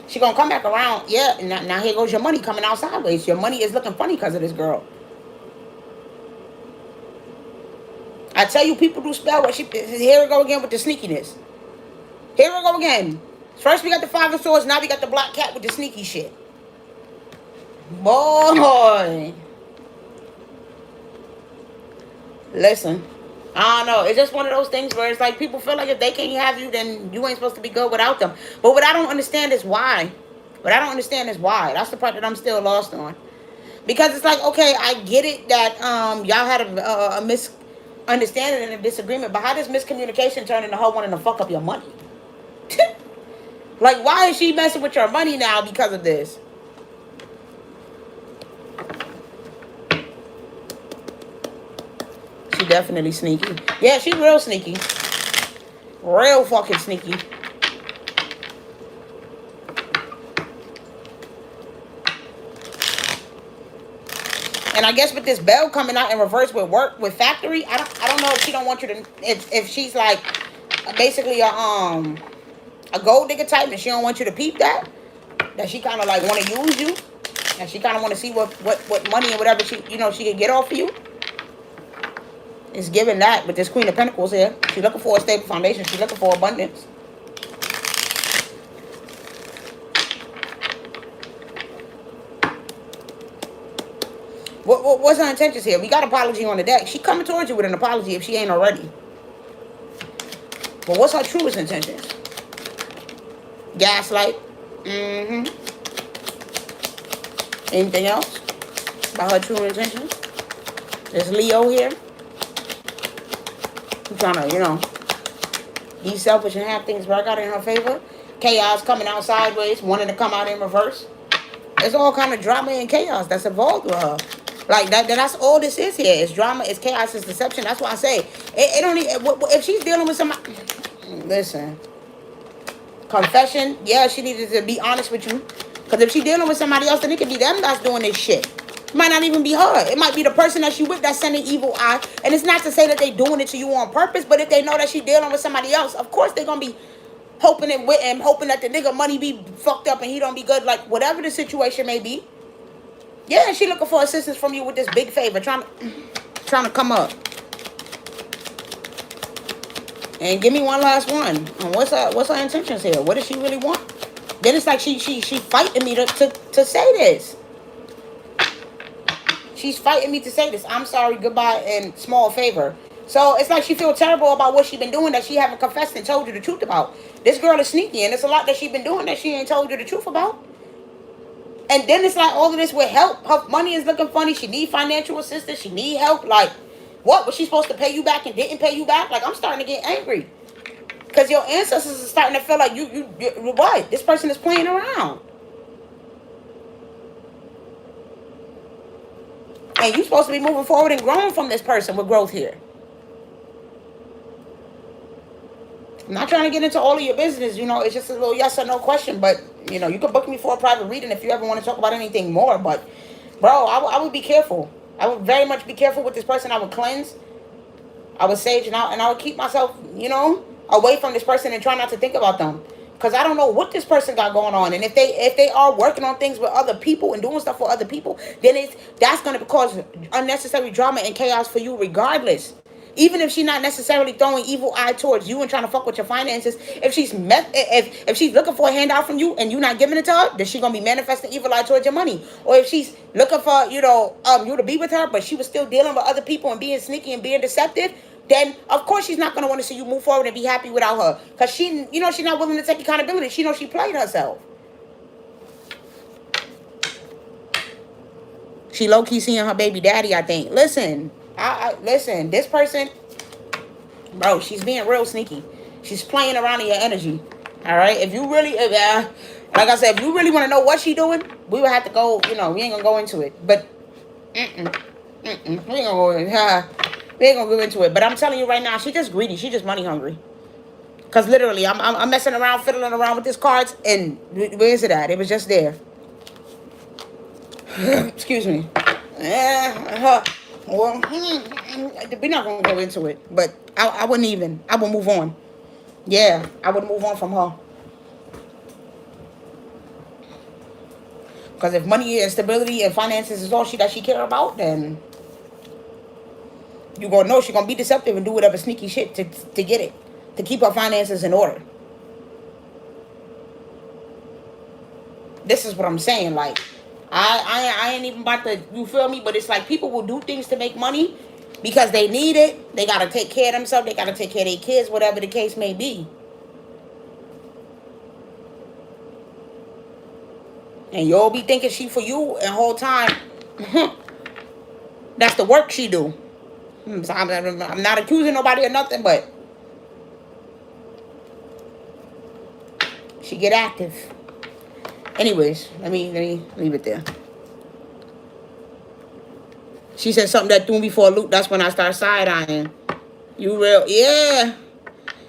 She gonna come back around. Yeah, and now here goes your money coming out sideways. Your money is looking funny because of this girl. I tell you, people do spell what she. Here we go again with the sneakiness. Here we go again. First we got the Five of Swords. Now we got the Black Cat with the sneaky shit. Boy. Listen. I don't know. It's just one of those things where it's like people feel like if they can't have you, then you ain't supposed to be good without them. But what I don't understand is why. That's the part that I'm still lost on. Because it's like, okay, I get it that y'all had a misunderstanding and a disagreement, but how does miscommunication turn into her wanting to fuck up your money? Like, why is she messing with your money now because of this? She definitely sneaky. Yeah, she real sneaky. Real fucking sneaky. And I guess with this bell coming out in reverse with work with factory, I don't know if she don't want you to if she's like basically a gold digger type and she don't want you to peep that she kind of like want to use you and she kind of want to see what money and whatever she she can get off of you. It's giving that with this Queen of Pentacles here. She's looking for a stable foundation. She's looking for abundance. What's her intentions here? We got apology on the deck. She coming towards you with an apology if she ain't already. But what's her truest intentions? Gaslight. Anything else about her true intentions? There's Leo here. I'm trying to, be selfish and have things work out in her favor. Chaos coming out sideways, wanting to come out in reverse. There's all kind of drama and chaos that's involved with her. Like that's all this is here. It's drama, it's chaos, it's deception. That's why I say it don't even, if she's dealing with somebody. Listen, confession. Yeah, she needed to be honest with you. Because if she's dealing with somebody else, then it could be them that's doing this shit. It might not even be her. It might be the person that she with that's sending evil eye. And it's not to say that they doing it to you on purpose, but if they know that she dealing with somebody else, of course they're gonna be hoping and with him, hoping that the nigga money be fucked up and he don't be good. Like whatever the situation may be. Yeah, she looking for assistance from you with this big favor, trying to come up. And give me one last one. And what's her intentions here? What does she really want? Then it's like she fighting me to say this. She's fighting me to say this. I'm sorry, goodbye, and small favor. So it's like she feels terrible about what she been doing that she haven't confessed and told you the truth about. This girl is sneaky, and it's a lot that she been doing that she ain't told you the truth about. And then it's like all of this with help. Her money is looking funny. She need financial assistance. She need help. Like, what? Was she supposed to pay you back and didn't pay you back? Like, I'm starting to get angry. Because your ancestors are starting to feel like you what? This person is playing around. And you're supposed to be moving forward and growing from this person with growth here. I'm not trying to get into all of your business, it's just a little yes or no question, but, you can book me for a private reading if you ever want to talk about anything more, but, bro, I would be careful. I would very much be careful with this person. I would cleanse. I would sage, and I would keep myself, away from this person and try not to think about them. Because I don't know what this person got going on. And if they are working on things with other people and doing stuff for other people, then that's going to cause unnecessary drama and chaos for you regardless. Even if she's not necessarily throwing evil eye towards you and trying to fuck with your finances, if she's looking for a handout from you and you're not giving it to her, then she's gonna be manifesting evil eye towards your money. Or if she's looking for you to be with her, but she was still dealing with other people and being sneaky and being deceptive, then of course she's not gonna want to see you move forward and be happy without her, because she's not willing to take accountability. She knows she played herself. She low-key seeing her baby daddy, I think. Listen, listen, this person, bro, she's being real sneaky. She's playing around in your energy. All right? If you really, like I said, if you really want to know what she's doing, we would have to go, we ain't going to go into it. But, We ain't gonna go in. We ain't gonna go into it. But I'm telling you right now, she just greedy. She just money hungry. Cause literally, I'm messing around, fiddling around with these cards, and where is it at? It was just there. Excuse me. Yeah. Well, we're not gonna go into it. But I wouldn't even. I would move on. Yeah, I would move on from her. Because if money and stability and finances is all she care about, then you gonna know she gonna be deceptive and do whatever sneaky shit to get it, to keep her finances in order. This is what I'm saying. Like, I ain't even about to, you feel me? But it's like people will do things to make money because they need it. They gotta take care of themselves. They gotta take care of their kids, whatever the case may be. And you'll be thinking she for you, and whole time, that's the work she do. So I'm not accusing nobody of nothing, but she get active. Anyways, let me leave it there. She said something that threw me for a loop. That's when I start side eyeing. You real? Yeah,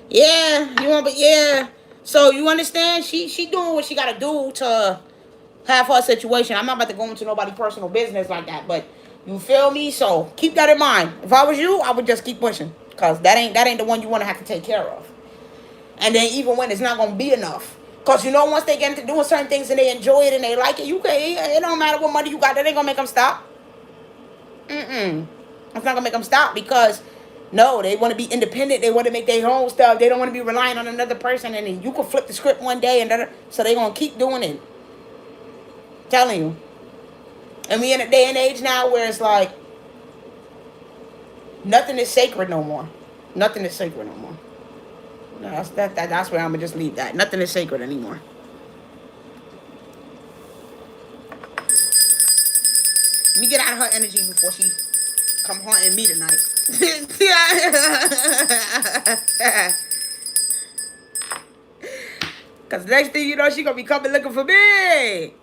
yeah. You want, but yeah. So you understand? She doing what she gotta do to have her situation. I'm not about to go into nobody's personal business like that, but you feel me? So keep that in mind. If I was you, I would just keep pushing, cause that ain't the one you want to have to take care of. And then even when it's not gonna be enough, cause you know once they get into doing certain things and they enjoy it and they like it, you can. It don't matter what money you got. That ain't gonna make them stop. It's not gonna make them stop because no, they want to be independent. They want to make their own stuff. They don't want to be relying on another person. And then you can flip the script one day and so they gonna keep doing it. Telling you. And we in a day and age now where it's like nothing is sacred no more. Nothing is sacred no more. No, that's where I'm gonna just leave that. Nothing is sacred anymore. Let me get out of her energy before she come haunting me tonight. Cause next thing you know, she gonna be coming looking for me.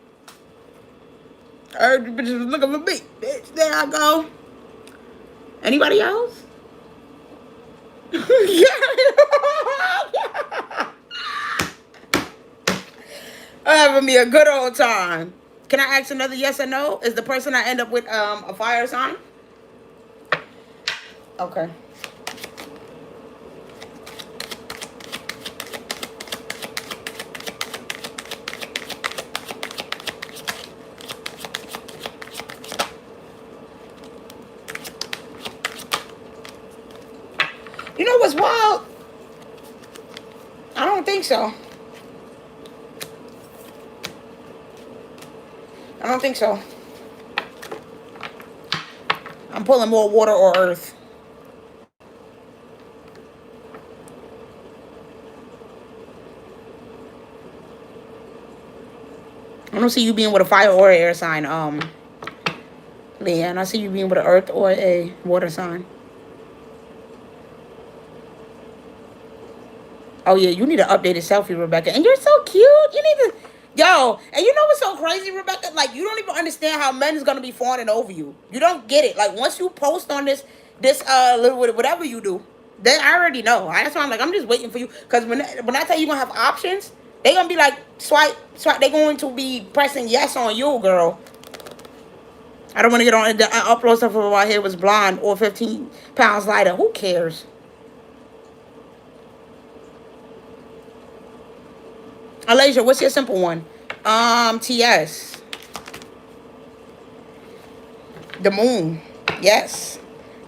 I heard you bitches was looking for me. Bitch, there I go. Anybody else? Having me a good old time. Can I ask another yes or no? Is the person I end up with a fire sign? Okay. You know what's wild? I don't think so. I don't think so. I'm pulling more water or earth. I don't see you being with a fire or an air sign. Leanne, I see you being with an earth or a water sign. Oh yeah, you need an updated selfie, Rebecca. And you're so cute. You need to, yo. And you know what's so crazy, Rebecca? Like you don't even understand how men is gonna be fawning over you. You don't get it. Like once you post on this little whatever you do, then I already know. That's why I'm like I'm just waiting for you. Cause when I tell you you're gonna have options, they gonna be like swipe swipe. They going to be pressing yes on you, girl. I don't want to get on the upload stuff of my hair was blonde or 15 pounds lighter. Who cares? Alasia, what's your simple one? TS. The moon. Yes.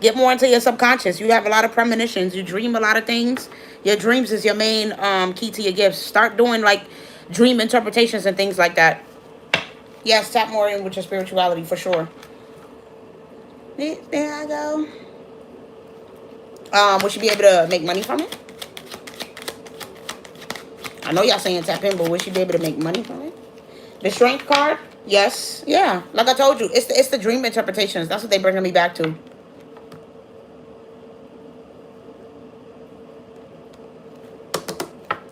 Get more into your subconscious. You have a lot of premonitions. You dream a lot of things. Your dreams is your main key to your gifts. Start doing like dream interpretations and things like that. Yes, tap more in with your spirituality for sure. There I go. Would you be able to make money from it? I know y'all saying tap in, but would she be able to make money from it? The strength card? Yes. Yeah. Like I told you, it's the dream interpretations. That's what they bringing me back to.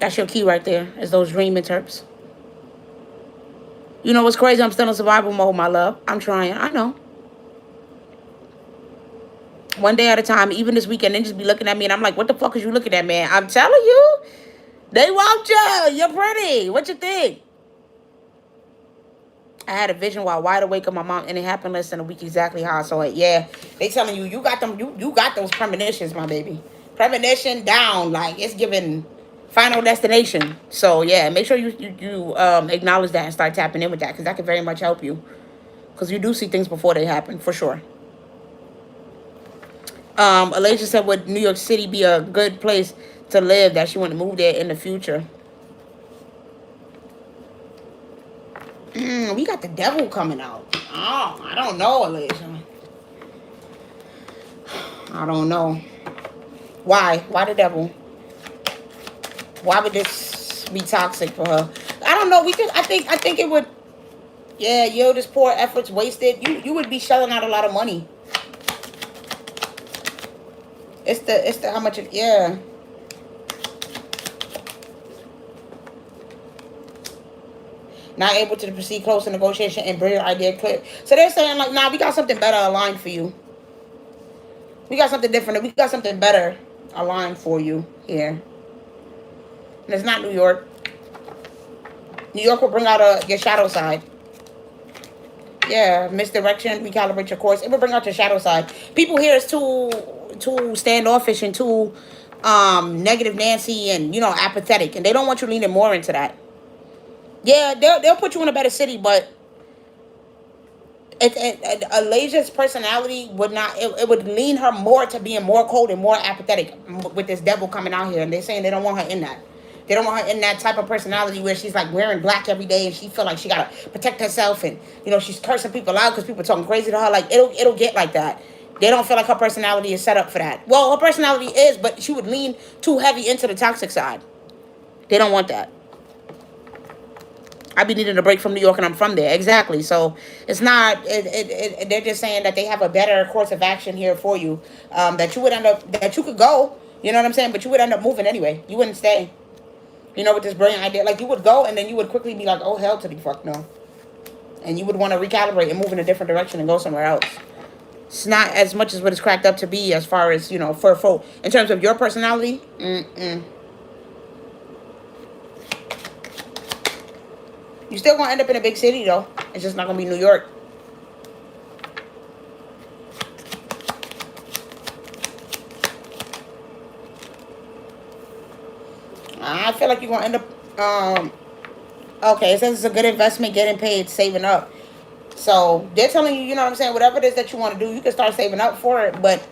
That's your key right there, is those dream interps. You know what's crazy? I'm still in survival mode, my love. I'm trying. I know. One day at a time, even this weekend, they just be looking at me and I'm like, what the fuck is you looking at, man? I'm telling you, they want you. You're pretty. What you think? I had a vision while wide awake of my mom, and it happened less than a week exactly how I saw it. Yeah, they telling you, you got them, you got those premonitions, my baby. Premonition down, like it's giving final destination. So yeah, make sure you acknowledge that and start tapping in with that, because that could very much help you. Because you do see things before they happen, for sure. Alasia said, would New York City be a good place to live, that she want to move there in the future? We got the devil coming out. Oh, I don't know, Alasia. I don't know. Why? Why the devil? Why would this be toxic for her? I don't know. We could. I think it would. Yeah, yo, this poor effort's wasted. You would be shelling out a lot of money. It's the how much it, yeah. Not able to proceed close to negotiation and bring your idea clear. So they're saying like, nah, we got something better aligned for you. We got something different. We got something better aligned for you here. And it's not New York. New York will bring out your shadow side. Yeah, misdirection, recalibrate your course. It will bring out your shadow side. People here is too standoffish and too negative Nancy and, you know, apathetic. And they don't want you leaning more into that. Yeah, they'll put you in a better city, but Alasia's personality would not, it would lean her more to being more cold and more apathetic with this devil coming out here. And they're saying they don't want her in that. They don't want her in that type of personality where she's like wearing black every day and she feel like she gotta protect herself, and you know she's cursing people out because people are talking crazy to her. Like it'll get like that. They don't feel like her personality is set up for that. Well, her personality is, but she would lean too heavy into the toxic side. They don't want that. I be needing a break from New York, and I'm from there. Exactly. So it's not. They're just saying that they have a better course of action here for you. That you would end up, that you could go. You know what I'm saying? But you would end up moving anyway. You wouldn't stay. You know, with this brilliant idea, like you would go and then you would quickly be like, oh hell to the fuck no, and you would want to recalibrate and move in a different direction and go somewhere else. It's not as much as what it's cracked up to be, as far as, you know, for in terms of your personality. You're still gonna end up in a big city though. It's just not gonna be New York. I feel like you're gonna end up. Okay, it says it's a good investment, getting paid, saving up. So they're telling you, you know what I'm saying, whatever it is that you want to do, you can start saving up for it. But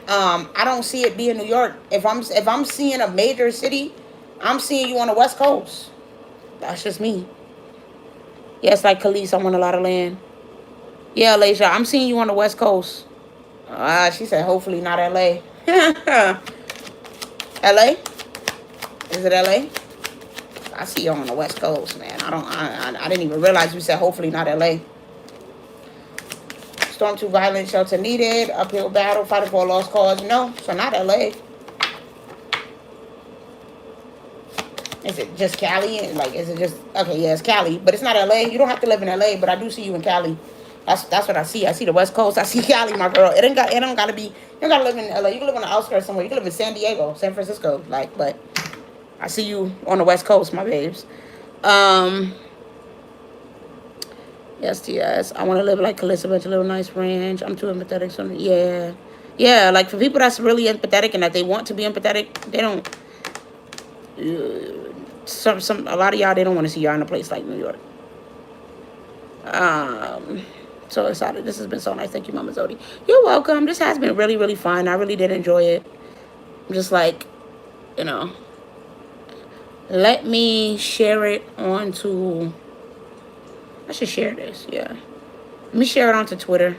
I don't see it being New York. If I'm seeing a major city, I'm seeing you on the West Coast. That's just me. Yes, like Khalees, I want a lot of land. Yeah, Alasia, I'm seeing you on the West Coast. She said, hopefully not LA. LA? Is it LA? I see you on the West Coast, man. I didn't even realize you said hopefully not LA. Storm too violent, shelter needed, uphill battle, fighting for a lost cause. No, so not LA. Is it just Cali? Like, is it just, okay, yeah, it's Cali, but it's not LA. You don't have to live in LA, but I do see you in Cali. That's what I see. I see the West Coast. I see Cali, my girl. It don't gotta be, you don't gotta live in LA. You can live on the outskirts somewhere. You can live in San Diego, San Francisco, like, but I see you on the West Coast, my babes. Yes, yes. I want to live like Elizabeth, a little nice ranch. I'm too empathetic. So yeah, yeah. Like for people that's really empathetic and that they want to be empathetic, they don't. A lot of y'all, they don't want to see y'all in a place like New York. So excited. This has been so nice. Thank you, Mama Zoedie. You're welcome. This has been really, really fun. I really did enjoy it. I'm just like, you know, let me share it onto. I should share this. Yeah. Let me share it onto Twitter.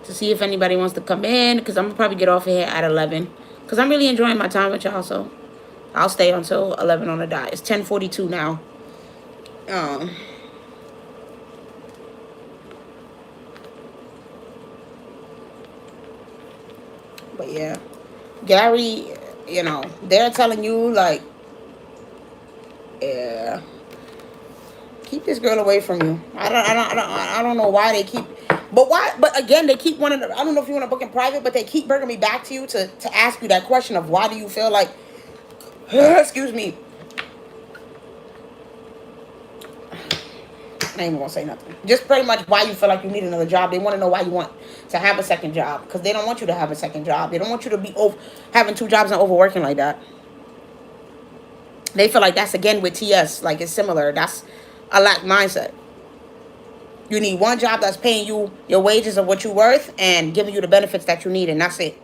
To see if anybody wants to come in, because I'm going to probably get off of here at 11. Because I'm really enjoying my time with y'all, so I'll stay until 11 on the dot. It's 10:42 now. But yeah. Gary, you know, they're telling you, like, yeah. Keep this girl away from you. I don't know why they keep. But why? But again, they keep wanting. I don't know if you want to book in private, but they keep bringing me back to you to ask you that question of why do you feel like. Excuse me. I ain't even gonna say nothing. Just pretty much why you feel like you need another job. They want to know why you want to have a second job because they don't want you to have a second job. They don't want you to be having two jobs and overworking like that. They feel like that's again with TS, like it's similar. That's a lack mindset. You need one job that's paying you your wages of what you're worth and giving you the benefits that you need, and that's it.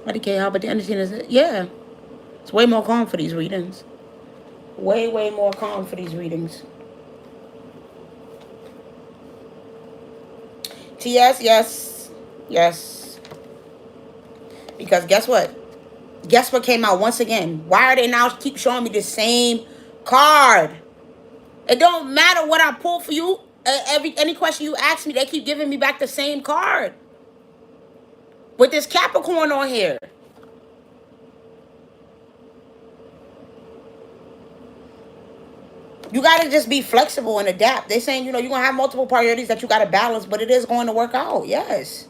But they can't help but the understand is yeah. It's way more calm for these readings. Way more calm for these readings. TS, yes. Yes. Because guess what? Guess what came out once again? Why are they now keep showing me the same card? It don't matter what I pull for you. Any question you ask me, they keep giving me back the same card. With this Capricorn on here. You gotta just be flexible and adapt. They're saying, you're gonna have multiple priorities that you gotta balance, but it is going to work out. Yes.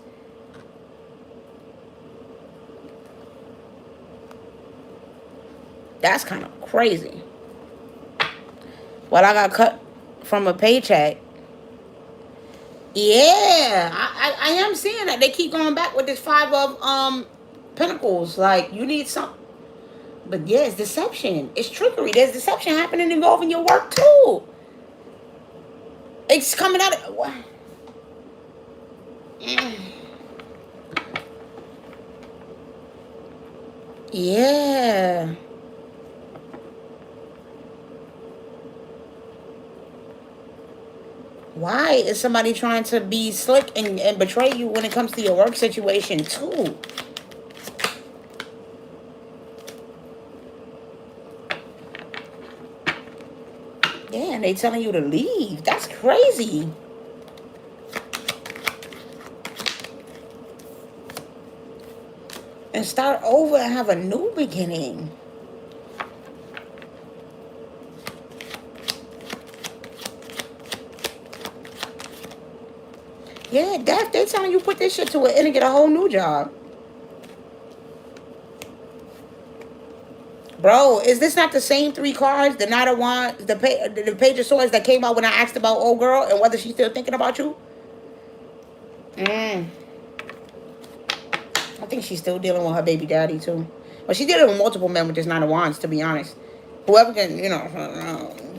That's kind of crazy. Well, I got cut from a paycheck. Yeah, I am seeing that. They keep going back with this five of pentacles. Like, you need some. But yeah, it's deception. It's trickery. There's deception happening involving your work too. It's coming out of what? Yeah. Why is somebody trying to be slick and betray you when it comes to your work situation too? Yeah, and they telling you to leave. That's crazy. And start over and have a new beginning. Yeah, they telling you put this shit to an end and get a whole new job. Bro, is this not the same three cards? The Knight of Wands, the Page of Swords that came out when I asked about old girl and whether she's still thinking about you? I think she's still dealing with her baby daddy too. But she's dealing with multiple men with this Nine of Wands, to be honest. Whoever can,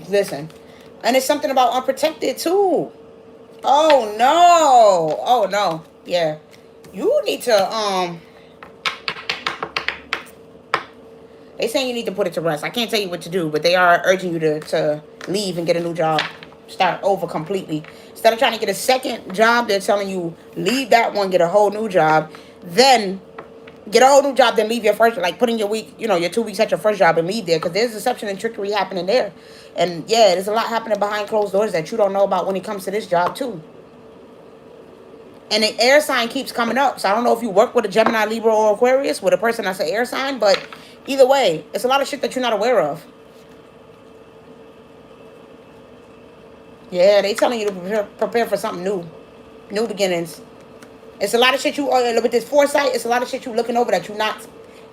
listen. And it's something about unprotected too. Oh no. Oh no. Yeah. You need to they saying you need to put it to rest. I can't tell you what to do, but they are urging you to leave and get a new job. Start over completely. Instead of trying to get a second job, they're telling you leave that one, get a whole new job, then get a whole new job, then leave your first, like putting your week, your 2 weeks at your first job and leave there, because there's deception and trickery happening there. And yeah, there's a lot happening behind closed doors that you don't know about when it comes to this job too. And the air sign keeps coming up. So I don't know if you work with a Gemini, Libra, or Aquarius, with a person that's an air sign, but either way, it's a lot of shit that you're not aware of. Yeah, they telling you to prepare for something new. New beginnings. It's a lot of shit with this foresight, it's a lot of shit you looking over that you're not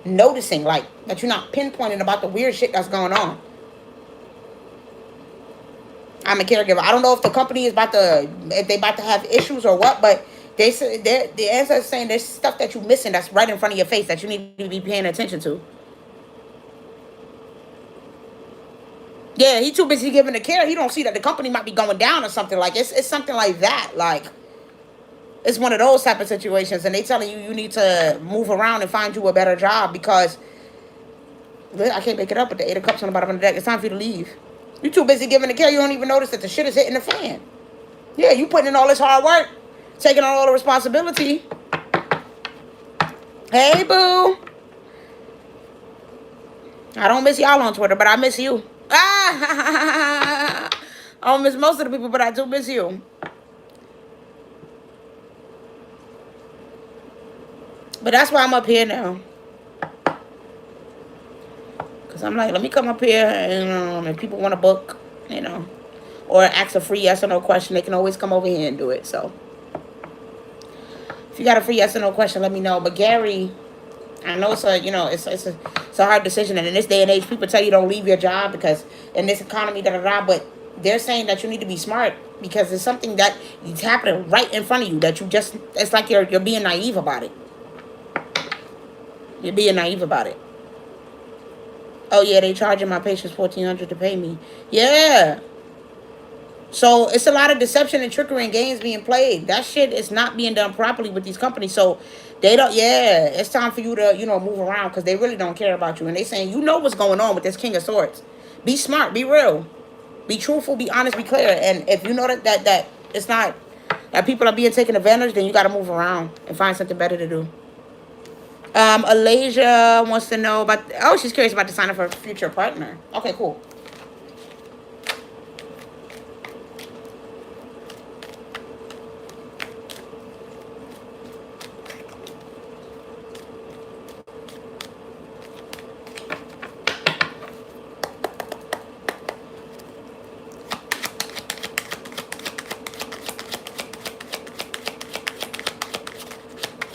noticing, like, that you're not pinpointing about the weird shit that's going on. I'm a caregiver. I don't know if the company is if they about to have issues or what, but they say the answer is saying there's stuff that you're missing that's right in front of your face that you need to be paying attention to. Yeah, he too busy giving the care. He don't see that the company might be going down or something. Like, it's something like that. Like, it's one of those type of situations, and they telling you need to move around and find you a better job because I can't make it up with the 8 of Cups on the bottom of the deck. It's time for you to leave. You too busy giving the care. You don't even notice that the shit is hitting the fan. Yeah, you putting in all this hard work, taking on all the responsibility. Hey, boo. I don't miss y'all on Twitter, but I miss you. I don't miss most of the people, but I do miss you. But that's why I'm up here now. Because I'm like, let me come up here and if people want to book, you know, or ask a free yes or no question, they can always come over here and do it. So if you got a free yes or no question, let me know. But Gary, I know it's a, it's a hard decision. And in this day and age, people tell you don't leave your job because in this economy, da da da. But they're saying that you need to be smart because it's something that is happening right in front of you that you just, it's like you're being naive about it. You're being naive about it. Oh yeah, they charging my patients $1,400 to pay me. Yeah. So it's a lot of deception and trickery and games being played. That shit is not being done properly with these companies. So they don't. Yeah, it's time for you to move around because they really don't care about you. And they saying what's going on with this King of Swords. Be smart. Be real. Be truthful. Be honest. Be clear. And if you know that it's not that people are being taken advantage, then you got to move around and find something better to do. Alasia wants to know about. Oh, she's curious about to sign up for a future partner. Okay, cool.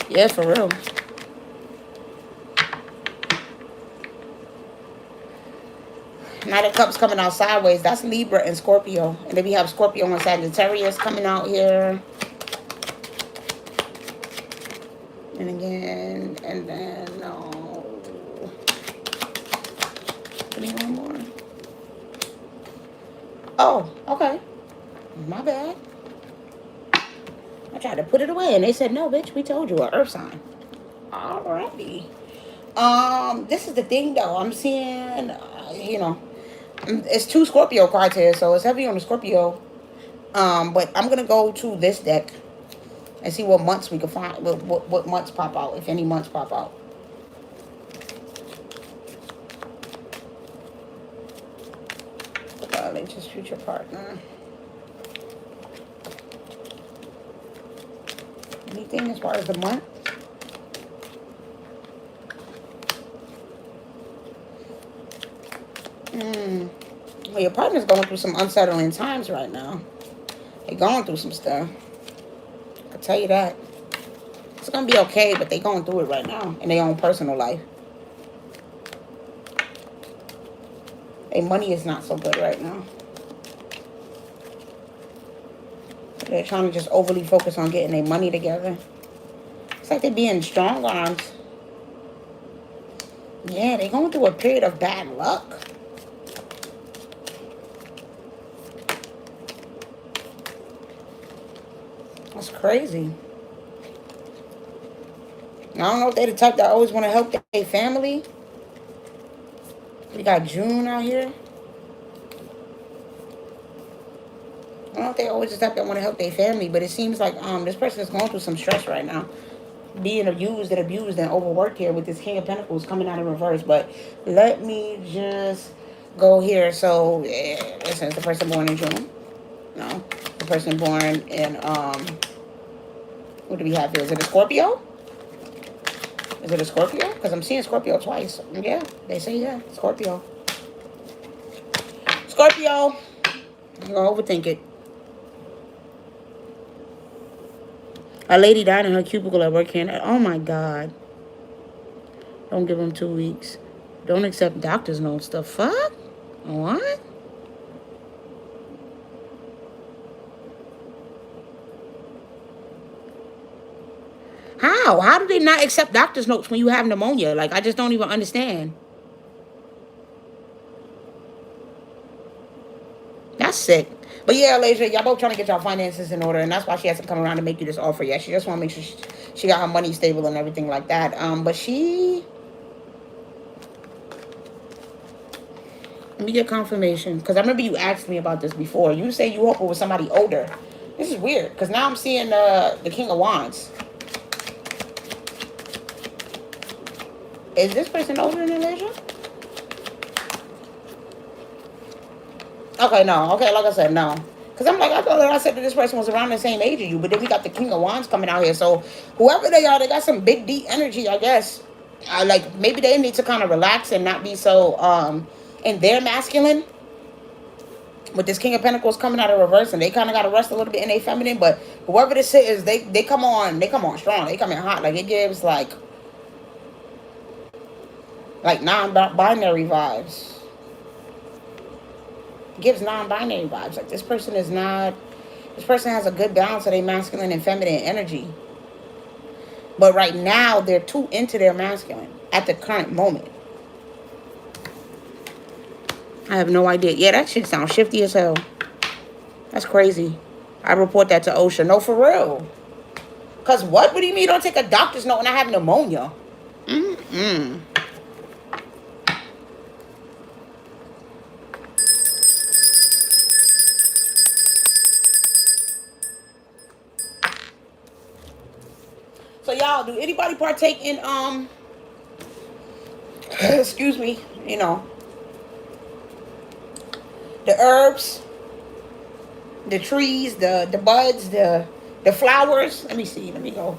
Yeah, for real. Knight of Cups coming out sideways. That's Libra and Scorpio. And then we have Scorpio and Sagittarius coming out here. And again, and then, no. Give me one more. Oh, okay. My bad. I tried to put it away and they said, no, bitch, we told you, an earth sign. Alrighty. This is the thing though. I'm seeing, it's 2 Scorpio cards here, so it's heavy on the Scorpio. But I'm gonna go to this deck and see what months we can find, what months pop out, if any months pop out. Latest future partner. Anything as far as the month? Well, your partner's going through some unsettling times right now. They're going through some stuff. I'll tell you that. It's going to be okay, but they're going through it right now in their own personal life. Their money is not so good right now. They're trying to just overly focus on getting their money together. It's like they're being strong armed. Yeah, they're going through a period of bad luck. That's crazy. I don't know if they're the type that always want to help their family. We got June out here. I don't know if they're always the type that want to help their family, but it seems like this person is going through some stress right now. Being abused and overworked here with this King of Pentacles coming out in reverse. But let me just go here. So, listen, is the person born in June? No. The person born in, what do we have here? Is it a Scorpio? Is it a Scorpio? Because I'm seeing Scorpio twice. Yeah, they say yeah, Scorpio. Scorpio. I'm going to overthink it. A lady died in her cubicle at work here. Oh, my God. Don't give them 2 weeks. Don't accept doctor's notes. The fuck? What? How? How do they not accept doctor's notes when you have pneumonia? Like, I just don't even understand. That's sick. But yeah, Alasia, y'all both trying to get y'all finances in order, and that's why she hasn't come around to make you this offer yet. She just want to make sure she got her money stable and everything like that. But she... Let me get confirmation. Because I remember you asked me about this before. You say you hope it was somebody older. This is weird. Because now I'm seeing the King of Wands. Is this person older than Alasia? Okay, no. Okay, like I said, no. Because Because I'm like, I thought that I said that this person was around the same age as you, but then we got the King of Wands coming out here. So whoever they are, they got some big deep energy, I guess. Like maybe they need to kind of relax and not be so in their masculine. With this King of Pentacles coming out of reverse, and they kind of got to rest a little bit in their feminine. But whoever this is, they come on strong. They come in hot. Like it gives like non-binary vibes. It gives non-binary vibes. Like this person is not. This person has a good balance of their masculine and feminine energy. But right now, they're too into their masculine at the current moment. I have no idea. Yeah, that shit sounds shifty as hell. That's crazy. I report that to OSHA. No, for real. Because what? What do you mean you don't take a doctor's note when I have pneumonia? Mm-mm. So, y'all, do anybody partake in, excuse me, you know, the herbs, the trees, the buds, the flowers? Let me see. Let me go.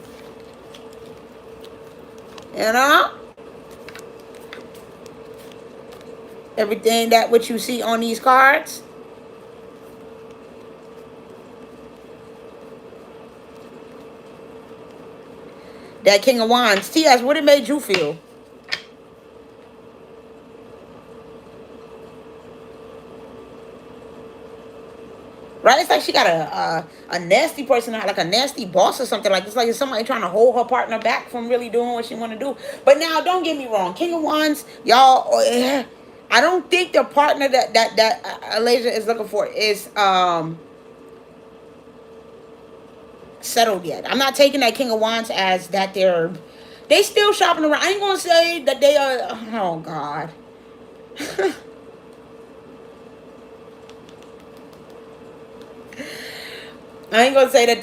You know? Everything that what you see on these cards. That King of Wands. T.S., what it made you feel? Right? It's like she got a nasty person, like a nasty boss or something. Like it's like somebody trying to hold her partner back from really doing what she want to do. But now, don't get me wrong. King of Wands, y'all, I don't think the partner that Alasia is looking for is settled yet. I'm not taking that King of Wands as that they still shopping around. I ain't gonna say that they are. Oh God. I ain't gonna say that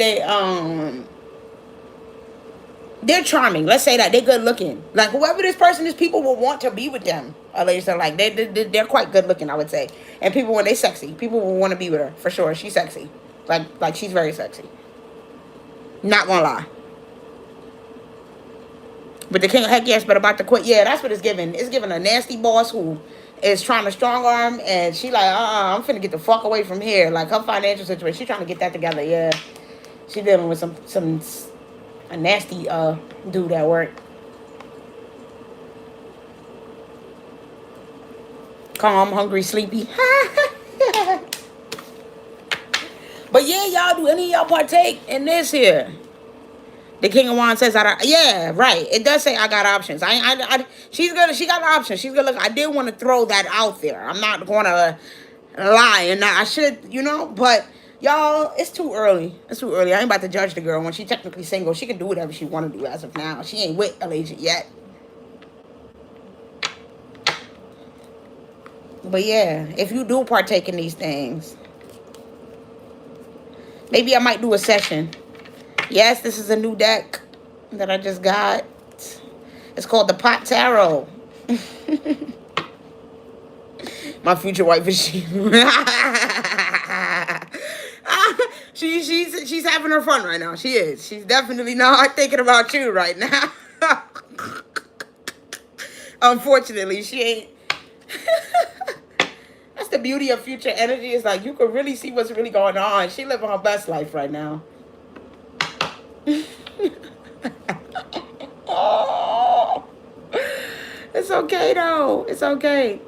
they're charming. Let's say that they're good looking. Like whoever this person is, people will want to be with them. Alasia, like they're quite good looking, I would say. And people when they sexy, people will want to be with her for sure. She's sexy. Like she's very sexy. Not gonna lie. But the King of Heck, yes, but about to quit. Yeah, that's what it's giving. It's giving a nasty boss who is trying to strong arm, and she like, I'm finna get the fuck away from here. Like her financial situation, she trying to get that together. Yeah, she dealing with a nasty dude at work. Calm, hungry, sleepy. But yeah, y'all, do any of y'all partake in this here? The King of Wands says, yeah, right. It does say I got options. She's good. She got options. She's good. Look, I did want to throw that out there. I'm not going to lie, and I should, but y'all, it's too early. It's too early. I ain't about to judge the girl when she's technically single. She can do whatever she want to do as of now. She ain't with Alasia yet. But yeah, if you do partake in these things, maybe I might do a session. Yes, this is a new deck that I just got. It's called the Pot Tarot. My future wife is she. She's having her fun right now. She is. She's definitely not thinking about you right now. Unfortunately, she ain't. That's the beauty of future energy. Is like you can really see what's really going on. She living her best life right now. Oh, it's okay though. It's okay.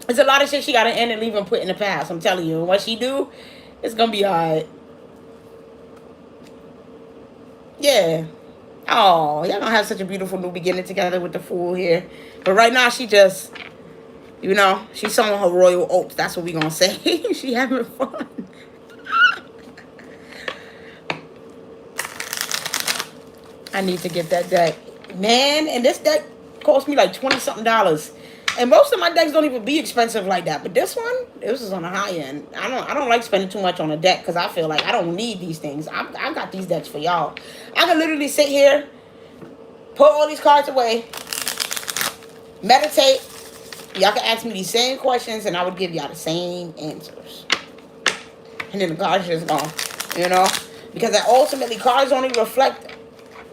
It's a lot of shit she gotta end and leave and put in the past. I'm telling you. And what she do, it's gonna be alright. Yeah. Oh, y'all gonna have such a beautiful new beginning together with the Fool here. But right now she just, she's sowing her royal oats. That's what we gonna say. She having fun. I need to get that deck. Man, and this deck cost me like $20-something. And most of my decks don't even be expensive like that. But this is on the high end. I don't like spending too much on a deck because I feel like I don't need these things. I got these decks for y'all. I can literally sit here, put all these cards away, meditate. Y'all can ask me these same questions and I would give y'all the same answers. and then the card's just gone, you know? Because ultimately, cards only reflect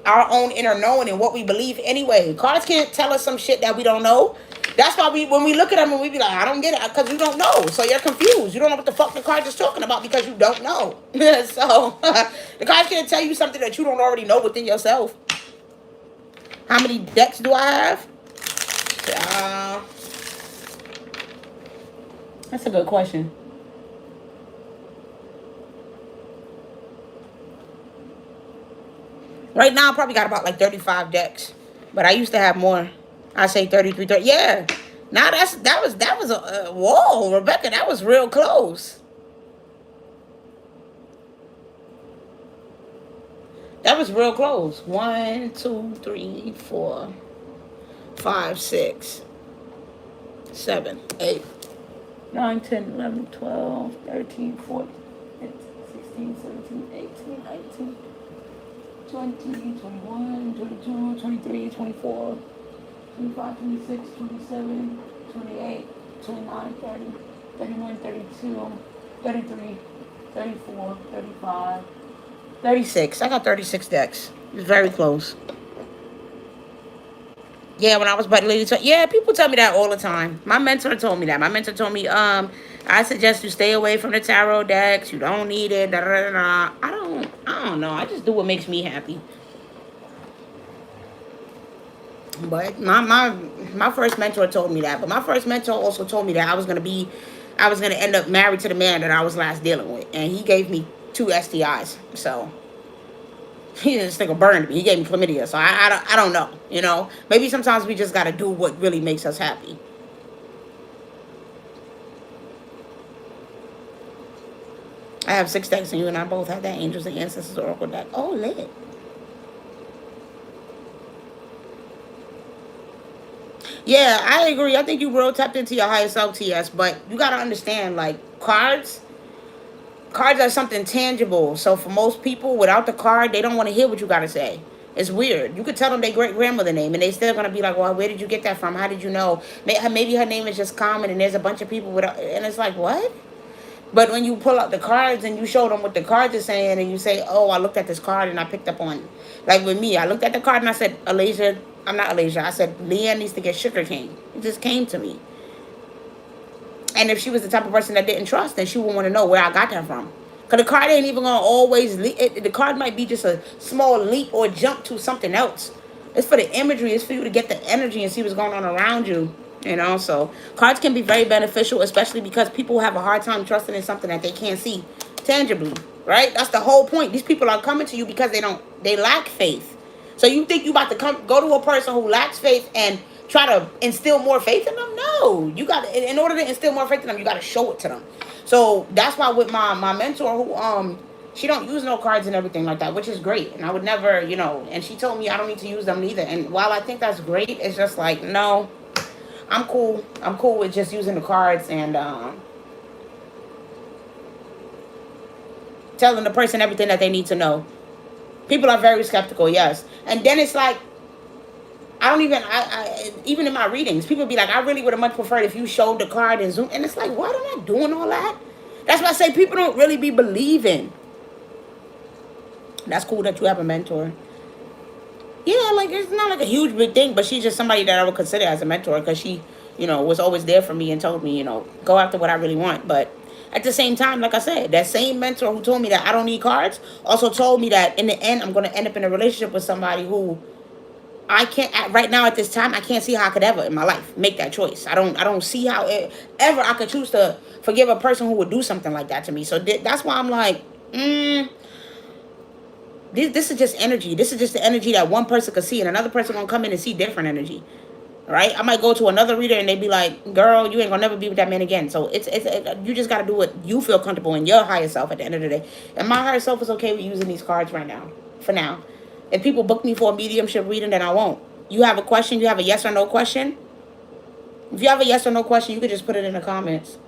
our own inner knowing and what we believe anyway. Cards can't tell us some shit that we don't know. That's why when we look at them and we be like, I don't get it, because you don't know. So you're confused. You don't know what the fuck the card is talking about because you don't know. So the cards can't tell you something that you don't already know within yourself. How many decks do I have? That's a good question. Right now, I probably got about like 35 decks, but I used to have more. I say 33, 30. Yeah. Now that was a whoa, Rebecca. That was real close. That was real close. 1, 2, 3, 4, 5, 6, 7, 8, 9, 10, 11, 12, 13, 14, 15, 16, 17, 18, 19. 20, 21, 22, 23, 24, 25, 26, 27, 28, 29, 30, 31, 32, 33, 34, 35, 36. I got 36 decks. It's very close. Yeah, when I was about lady, yeah, people tell me that all the time. My mentor told me that. My mentor told me, I suggest you stay away from the tarot decks. You don't need it. Da, da, da, da. I don't know. I just do what makes me happy. But my first mentor told me that. But my first mentor also told me that I was gonna end up married to the man that I was last dealing with, and he gave me 2 STIs. So he just think of burned me. He gave me chlamydia. So I don't know. You know, maybe sometimes we just gotta do what really makes us happy. I have 6 decks, and you and I both have that Angels and Ancestors Oracle deck. Oh, lit. Yeah, I agree. I think you real tapped into your higher self, TS. But you gotta understand, like cards are something tangible. So for most people, without the card, they don't want to hear what you gotta say. It's weird. You could tell them their great grandmother name, and they still gonna be like, "Well, where did you get that from? How did you know? Maybe her name is just common, and there's a bunch of people with," and it's like, what? But when you pull out the cards and you show them what the cards are saying, and you say, "Oh, I looked at this card and I picked up on," like with me, I looked at the card and I said, "Alasia, I'm not Alasia." I said, "Leanne needs to get sugar cane." It just came to me. And if she was the type of person that didn't trust, then she would want to know where I got that from. Because the card ain't even going to always, the card might be just a small leap or jump to something else. It's for the imagery. It's for you to get the energy and see what's going on around you. You know, so cards can be very beneficial, especially because people have a hard time trusting in something that they can't see tangibly, right? That's the whole point. These people are coming to you because they lack faith. So you think you about to go to a person who lacks faith and try to instill more faith in them? No, you got in order to instill more faith in them, you got to show it to them. So that's why with my mentor, who she don't use no cards and everything like that, which is great. And I would never, and she told me I don't need to use them neither. And while I think that's great, it's just like, no, I'm cool. I'm cool with just using the cards and telling the person everything that they need to know. People are very skeptical, yes. And then it's like, I don't even, even in my readings, people be like, I really would have much preferred if you showed the card and zoom. And it's like, why am I doing all that? That's why I say people don't really be believing. That's cool that you have a mentor. Yeah, like, it's not like a huge big thing, but she's just somebody that I would consider as a mentor because she, was always there for me and told me, go after what I really want. But at the same time, like I said, that same mentor who told me that I don't need cards also told me that in the end, I'm going to end up in a relationship with somebody who I can't, right now at this time, I can't see how I could ever in my life make that choice. I don't see how ever I could choose to forgive a person who would do something like that to me. So that's why I'm like, this is just energy. This is just the energy that one person could see, and another person gonna come in and see different energy. Right? I might go to another reader and they be like, "Girl, you ain't gonna never be with that man again." So it's you just gotta do what you feel comfortable in your higher self at the end of the day. And my higher self is okay with using these cards right now. For now, if people book me for a mediumship reading, then I won't. You have a question? You have a yes or no question? If you have a yes or no question, you could just put it in the comments.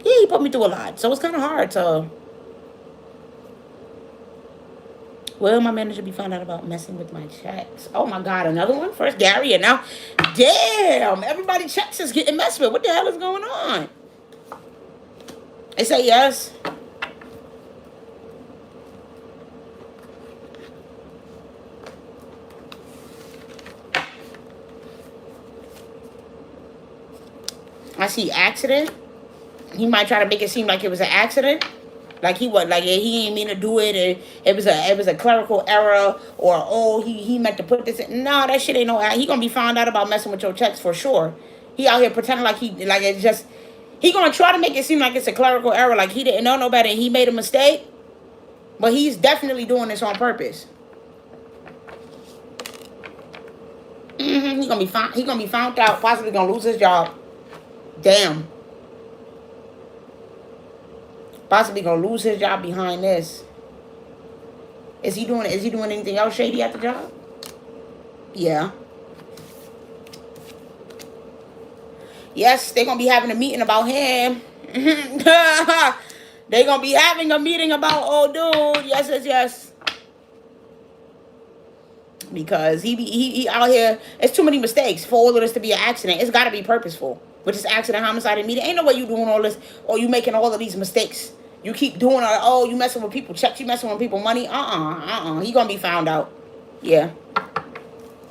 Yeah, he put me through a lot, so it's kind of hard to. Will my manager be found out about messing with my checks? Oh my God, another one? First Gary, and now, damn, everybody checks is getting messed with. What the hell is going on? They say yes. I see accident. He might try to make it seem like it was an accident. Like he was like he ain't mean to do it. It was a clerical error, or oh he meant to put this in. No, that shit ain't no. He gonna be found out about messing with your checks for sure. He out here pretending like it's just. He gonna try to make it seem like it's a clerical error, like he didn't know no better and he made a mistake. But he's definitely doing this on purpose. He gonna be found. He gonna be found out. Possibly gonna lose his job. Damn. Possibly gonna lose his job behind this. Is he doing anything else shady at the job? Yeah. Yes, they're gonna be having a meeting about him. They're gonna be having a meeting about old dude. Yes. Because he out here. It's too many mistakes for all of this to be an accident. It's got to be purposeful. With this accident, homicide, and meeting, ain't no way you doing all this or you making all of these mistakes. You keep doing it. Oh, you messing with people checks. You messing with people money. He gonna be found out. Yeah.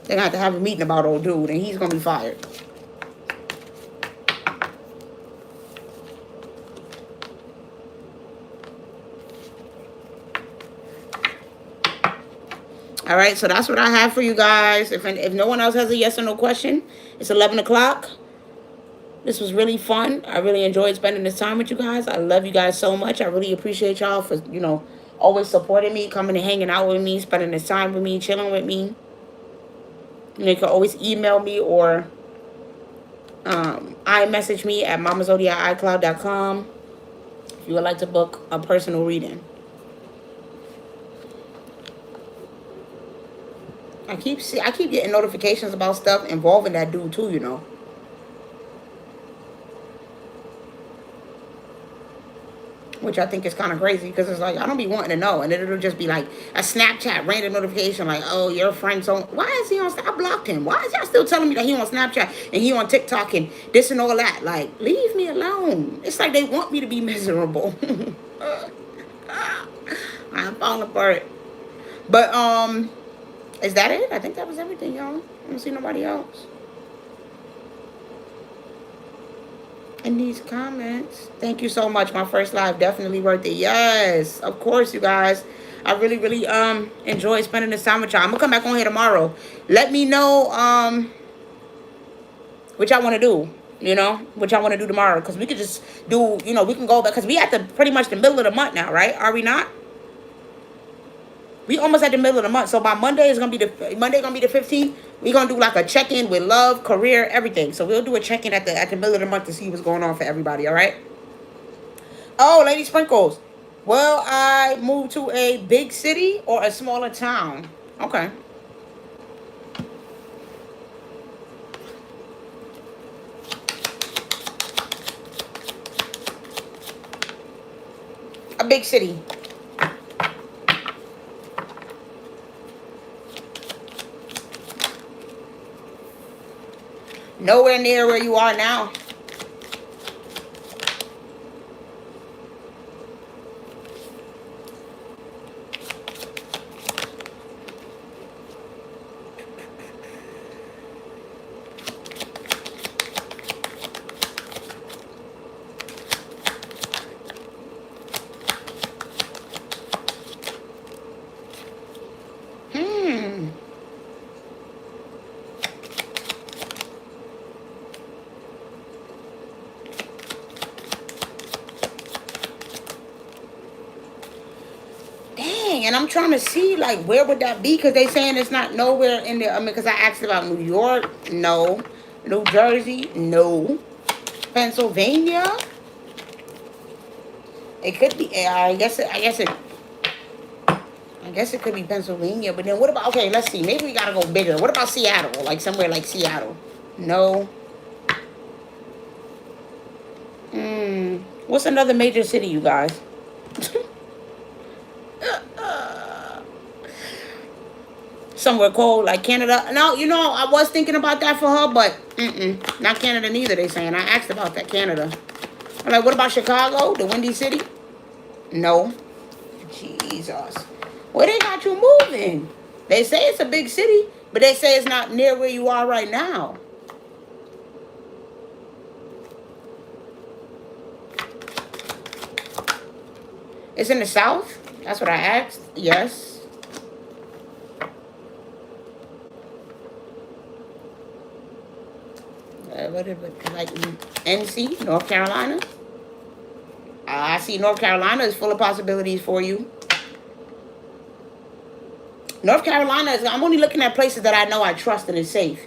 They're gonna have a meeting about old dude, and he's gonna be fired. All right, so that's what I have for you guys. If no one else has a yes or no question, it's 11 o'clock. This was really fun. I really enjoyed spending this time with you guys. I love you guys so much. I really appreciate y'all for, always supporting me, coming and hanging out with me, spending this time with me, chilling with me. You can always email me or iMessage me at mamazodie@icloud.com if you would like to book a personal reading. I keep getting notifications about stuff involving that dude too, Which I think is kind of crazy because it's like, I don't be wanting to know. And then it'll just be like a Snapchat random notification like, oh, your friend's on. Why is he on? I blocked him. Why is y'all still telling me that he on Snapchat and he on TikTok and this and all that? Like, leave me alone. It's like they want me to be miserable. I'm falling apart. But, is that it? I think that was everything, y'all. I don't see nobody else. In these comments. Thank you so much. My first live, definitely worth it. Yes, of course, you guys. I really, really enjoy spending this time with y'all. I'm gonna come back on here tomorrow. Let me know what y'all want to do. What y'all want to do tomorrow, because we could just do. We can go back because we at the pretty much the middle of the month now, right? Are we not? We almost at the middle of the month, so by Monday is gonna be the 15th. We're gonna do like a check-in with love, career, everything. So we'll do a check-in at the middle of the month to see what's going on for everybody. All right. Oh, Lady Sprinkles. Will I move to a big city or a smaller town? Okay. A big city. Nowhere near where you are now. And I'm trying to see, like, where would that be? Because they saying it's not nowhere in there. Because I asked about New York. No. New Jersey. No. Pennsylvania. It could be. I guess it could be Pennsylvania. But then what about? Okay, let's see. Maybe we gotta go bigger. What about Seattle? Like somewhere like Seattle. No. What's another major city, you guys? Somewhere cold like Canada. No, I was thinking about that for her, but not Canada neither, they saying. I asked about that, Canada. I'm like, what about Chicago, the Windy City? No. Jesus. Where they got you moving? They say it's a big city, but they say it's not near where you are right now. It's in the South? That's what I asked. Yes. What is it? Like NC, North Carolina? I see North Carolina is full of possibilities for you. North Carolina is, I'm only looking at places that I know I trust and is safe.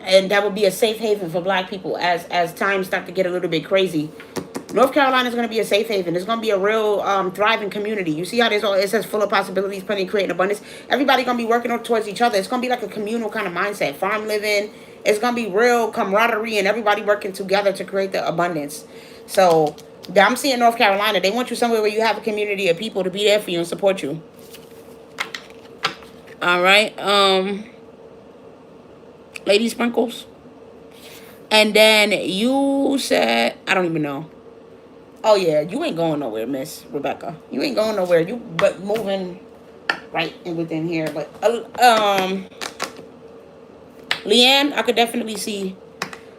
And that would be a safe haven for black people as times start to get a little bit crazy. North Carolina is going to be a safe haven. It's going to be a real thriving community. You see how there's all, it says full of possibilities, plenty, creating abundance. Everybody going to be working towards each other. It's going to be like a communal kind of mindset. Farm living. It's going to be real camaraderie and everybody working together to create the abundance. So I'm seeing North Carolina. They want you somewhere where you have a community of people to be there for you and support you. All right. Lady Sprinkles. And then you said, I don't even know. Oh, yeah, you ain't going nowhere, Miss Rebecca. You ain't going nowhere. You but moving right in within here. But, Leanne, I could definitely see.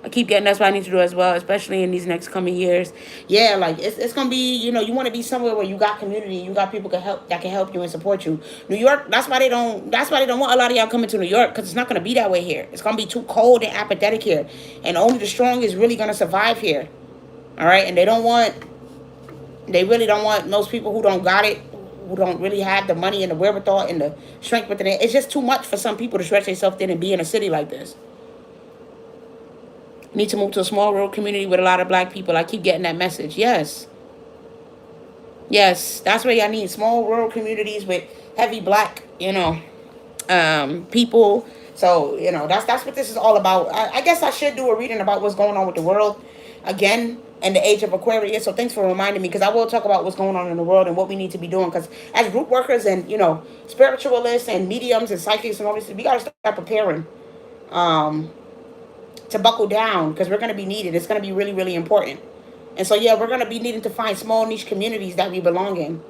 I keep getting that's what I need to do as well, especially in these next coming years. Yeah, like, it's going to be, you know, you want to be somewhere where you got community, you got people that can help you and support you. New York, that's why they don't want a lot of y'all coming to New York, because it's not going to be that way here. It's going to be too cold and apathetic here. And only the strong is really going to survive here. All right? And they really don't want most people who don't got it, who don't really have the money and the wherewithal and the strength within it. It's just too much for some people to stretch themselves thin and be in a city like this. Need to move to a small rural community with a lot of black people. I keep getting that message. Yes. Yes, that's where y'all need small rural communities with heavy black, people. So, that's what this is all about. I guess I should do a reading about what's going on with the world again in the age of Aquarius. So thanks for reminding me, because I will talk about what's going on in the world and what we need to be doing. Because as group workers and, spiritualists and mediums and psychics and all this, we got to start preparing to buckle down, because we're going to be needed. It's going to be really, really important. And so, yeah, we're going to be needing to find small niche communities that we belong in.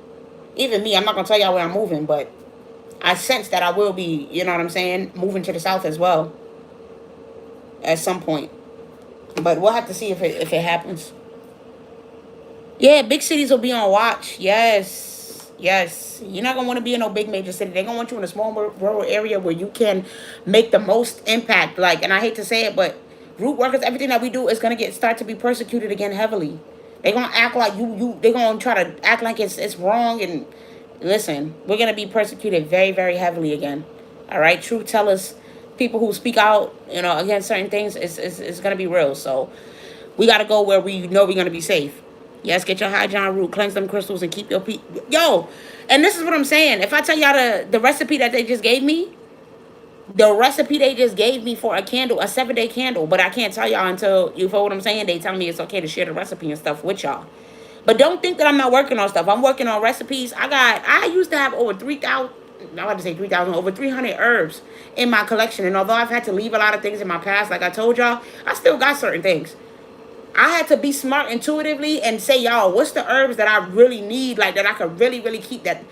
Even me, I'm not going to tell y'all where I'm moving, but I sense that I will be, you know what I'm saying, moving to the South as well at some point. But we'll have to see if it happens. Yeah, big cities will be on watch. Yes. You're not going to want to be in no big major city. They're going to want you in a small rural area where you can make the most impact. Like, and I hate to say it, but root workers, everything that we do is going to start to be persecuted again heavily. They're going to act like they're going to try to act like it's wrong. And listen, we're going to be persecuted very, very heavily again. All right. Truth tellers, people who speak out, against certain things, it's going to be real. So we got to go where we know we're going to be safe. Yes, get your high John root, cleanse them crystals, and keep your Yo, and this is what I'm saying. If I tell y'all the recipe that they just gave me, for a candle, a 7-day candle, but I can't tell y'all until, you feel what I'm saying? They tell me it's okay to share the recipe and stuff with y'all. But don't think that I'm not working on stuff. I'm working on recipes. I used to have over 3,000, I want to say 3,000, over 300 herbs in my collection. And although I've had to leave a lot of things in my past, like I told y'all, I still got certain things. I had to be smart intuitively and say, y'all, what's the herbs that I really need, like that I could really, really keep, that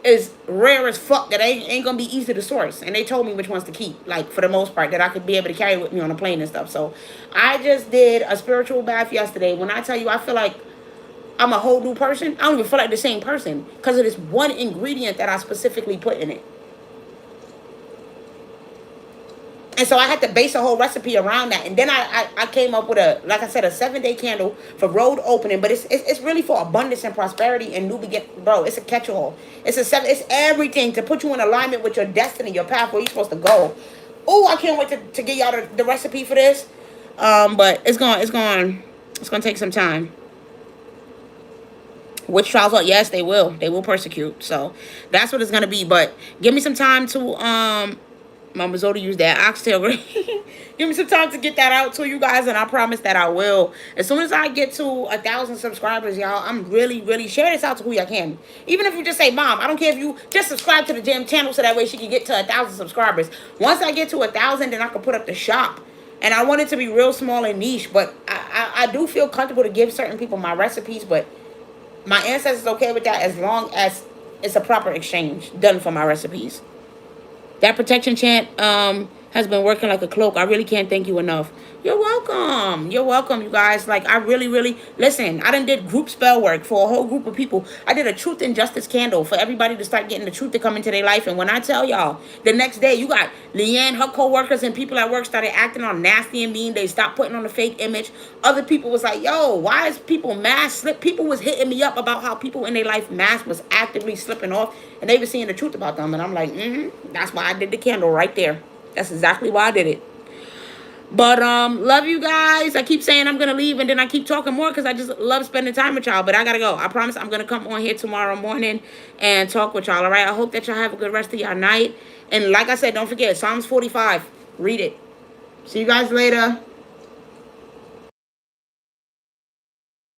is rare as fuck, that ain't gonna be easy to source. And they told me which ones to keep, like for the most part, that I could be able to carry with me on a plane and stuff. So I just did a spiritual bath yesterday. When I tell you I feel like I'm a whole new person, I don't even feel like the same person, because of this one ingredient that I specifically put in it. And so I had to base a whole recipe around that. And then I came up with like I said, a 7-day candle for road opening. But it's really for abundance and prosperity and new begin. Bro, it's a catch-all. It's everything to put you in alignment with your destiny, your path, where you're supposed to go. Oh, I can't wait to get y'all the recipe for this. But it's going to take some time. Witch trials are, yes, they will persecute. So that's what it's going to be. But give me some time to Mama Zoedie used that oxtail. Give me some time to get that out to you guys, and I promise that I will. As soon as I get to 1,000 subscribers, y'all, I'm really, really share this out to who y'all can. Even if you just say, Mom, I don't care if you just subscribe to the damn channel so that way she can get to 1,000 subscribers. Once I get to 1,000, then I can put up the shop. And I want it to be real small and niche, but I I do feel comfortable to give certain people my recipes, but my ancestors okay with that as long as it's a proper exchange done for my recipes. That protection chant has been working like a cloak. I really can't thank you enough. You're welcome. You're welcome, you guys. Like, I really, really listen. I done did group spell work for a whole group of people. I did a truth and justice candle for everybody to start getting the truth to come into their life. And when I tell y'all, the next day you got Leanne, her co-workers, and people at work started acting all nasty and mean. They stopped putting on a fake image. Other people was like, yo, why is people mask slip? People was hitting me up about how people in their life mask was actively slipping off, and they were seeing the truth about them. And I'm like, that's why I did the candle right there. That's exactly why I did it. But love you guys. I keep saying I'm gonna leave, and then I keep talking more because I just love spending time with y'all. But I gotta go. I promise I'm gonna come on here tomorrow morning and talk with y'all. All right. I hope that y'all have a good rest of y'all night. And like I said, don't forget Psalms 45. Read it. See you guys later.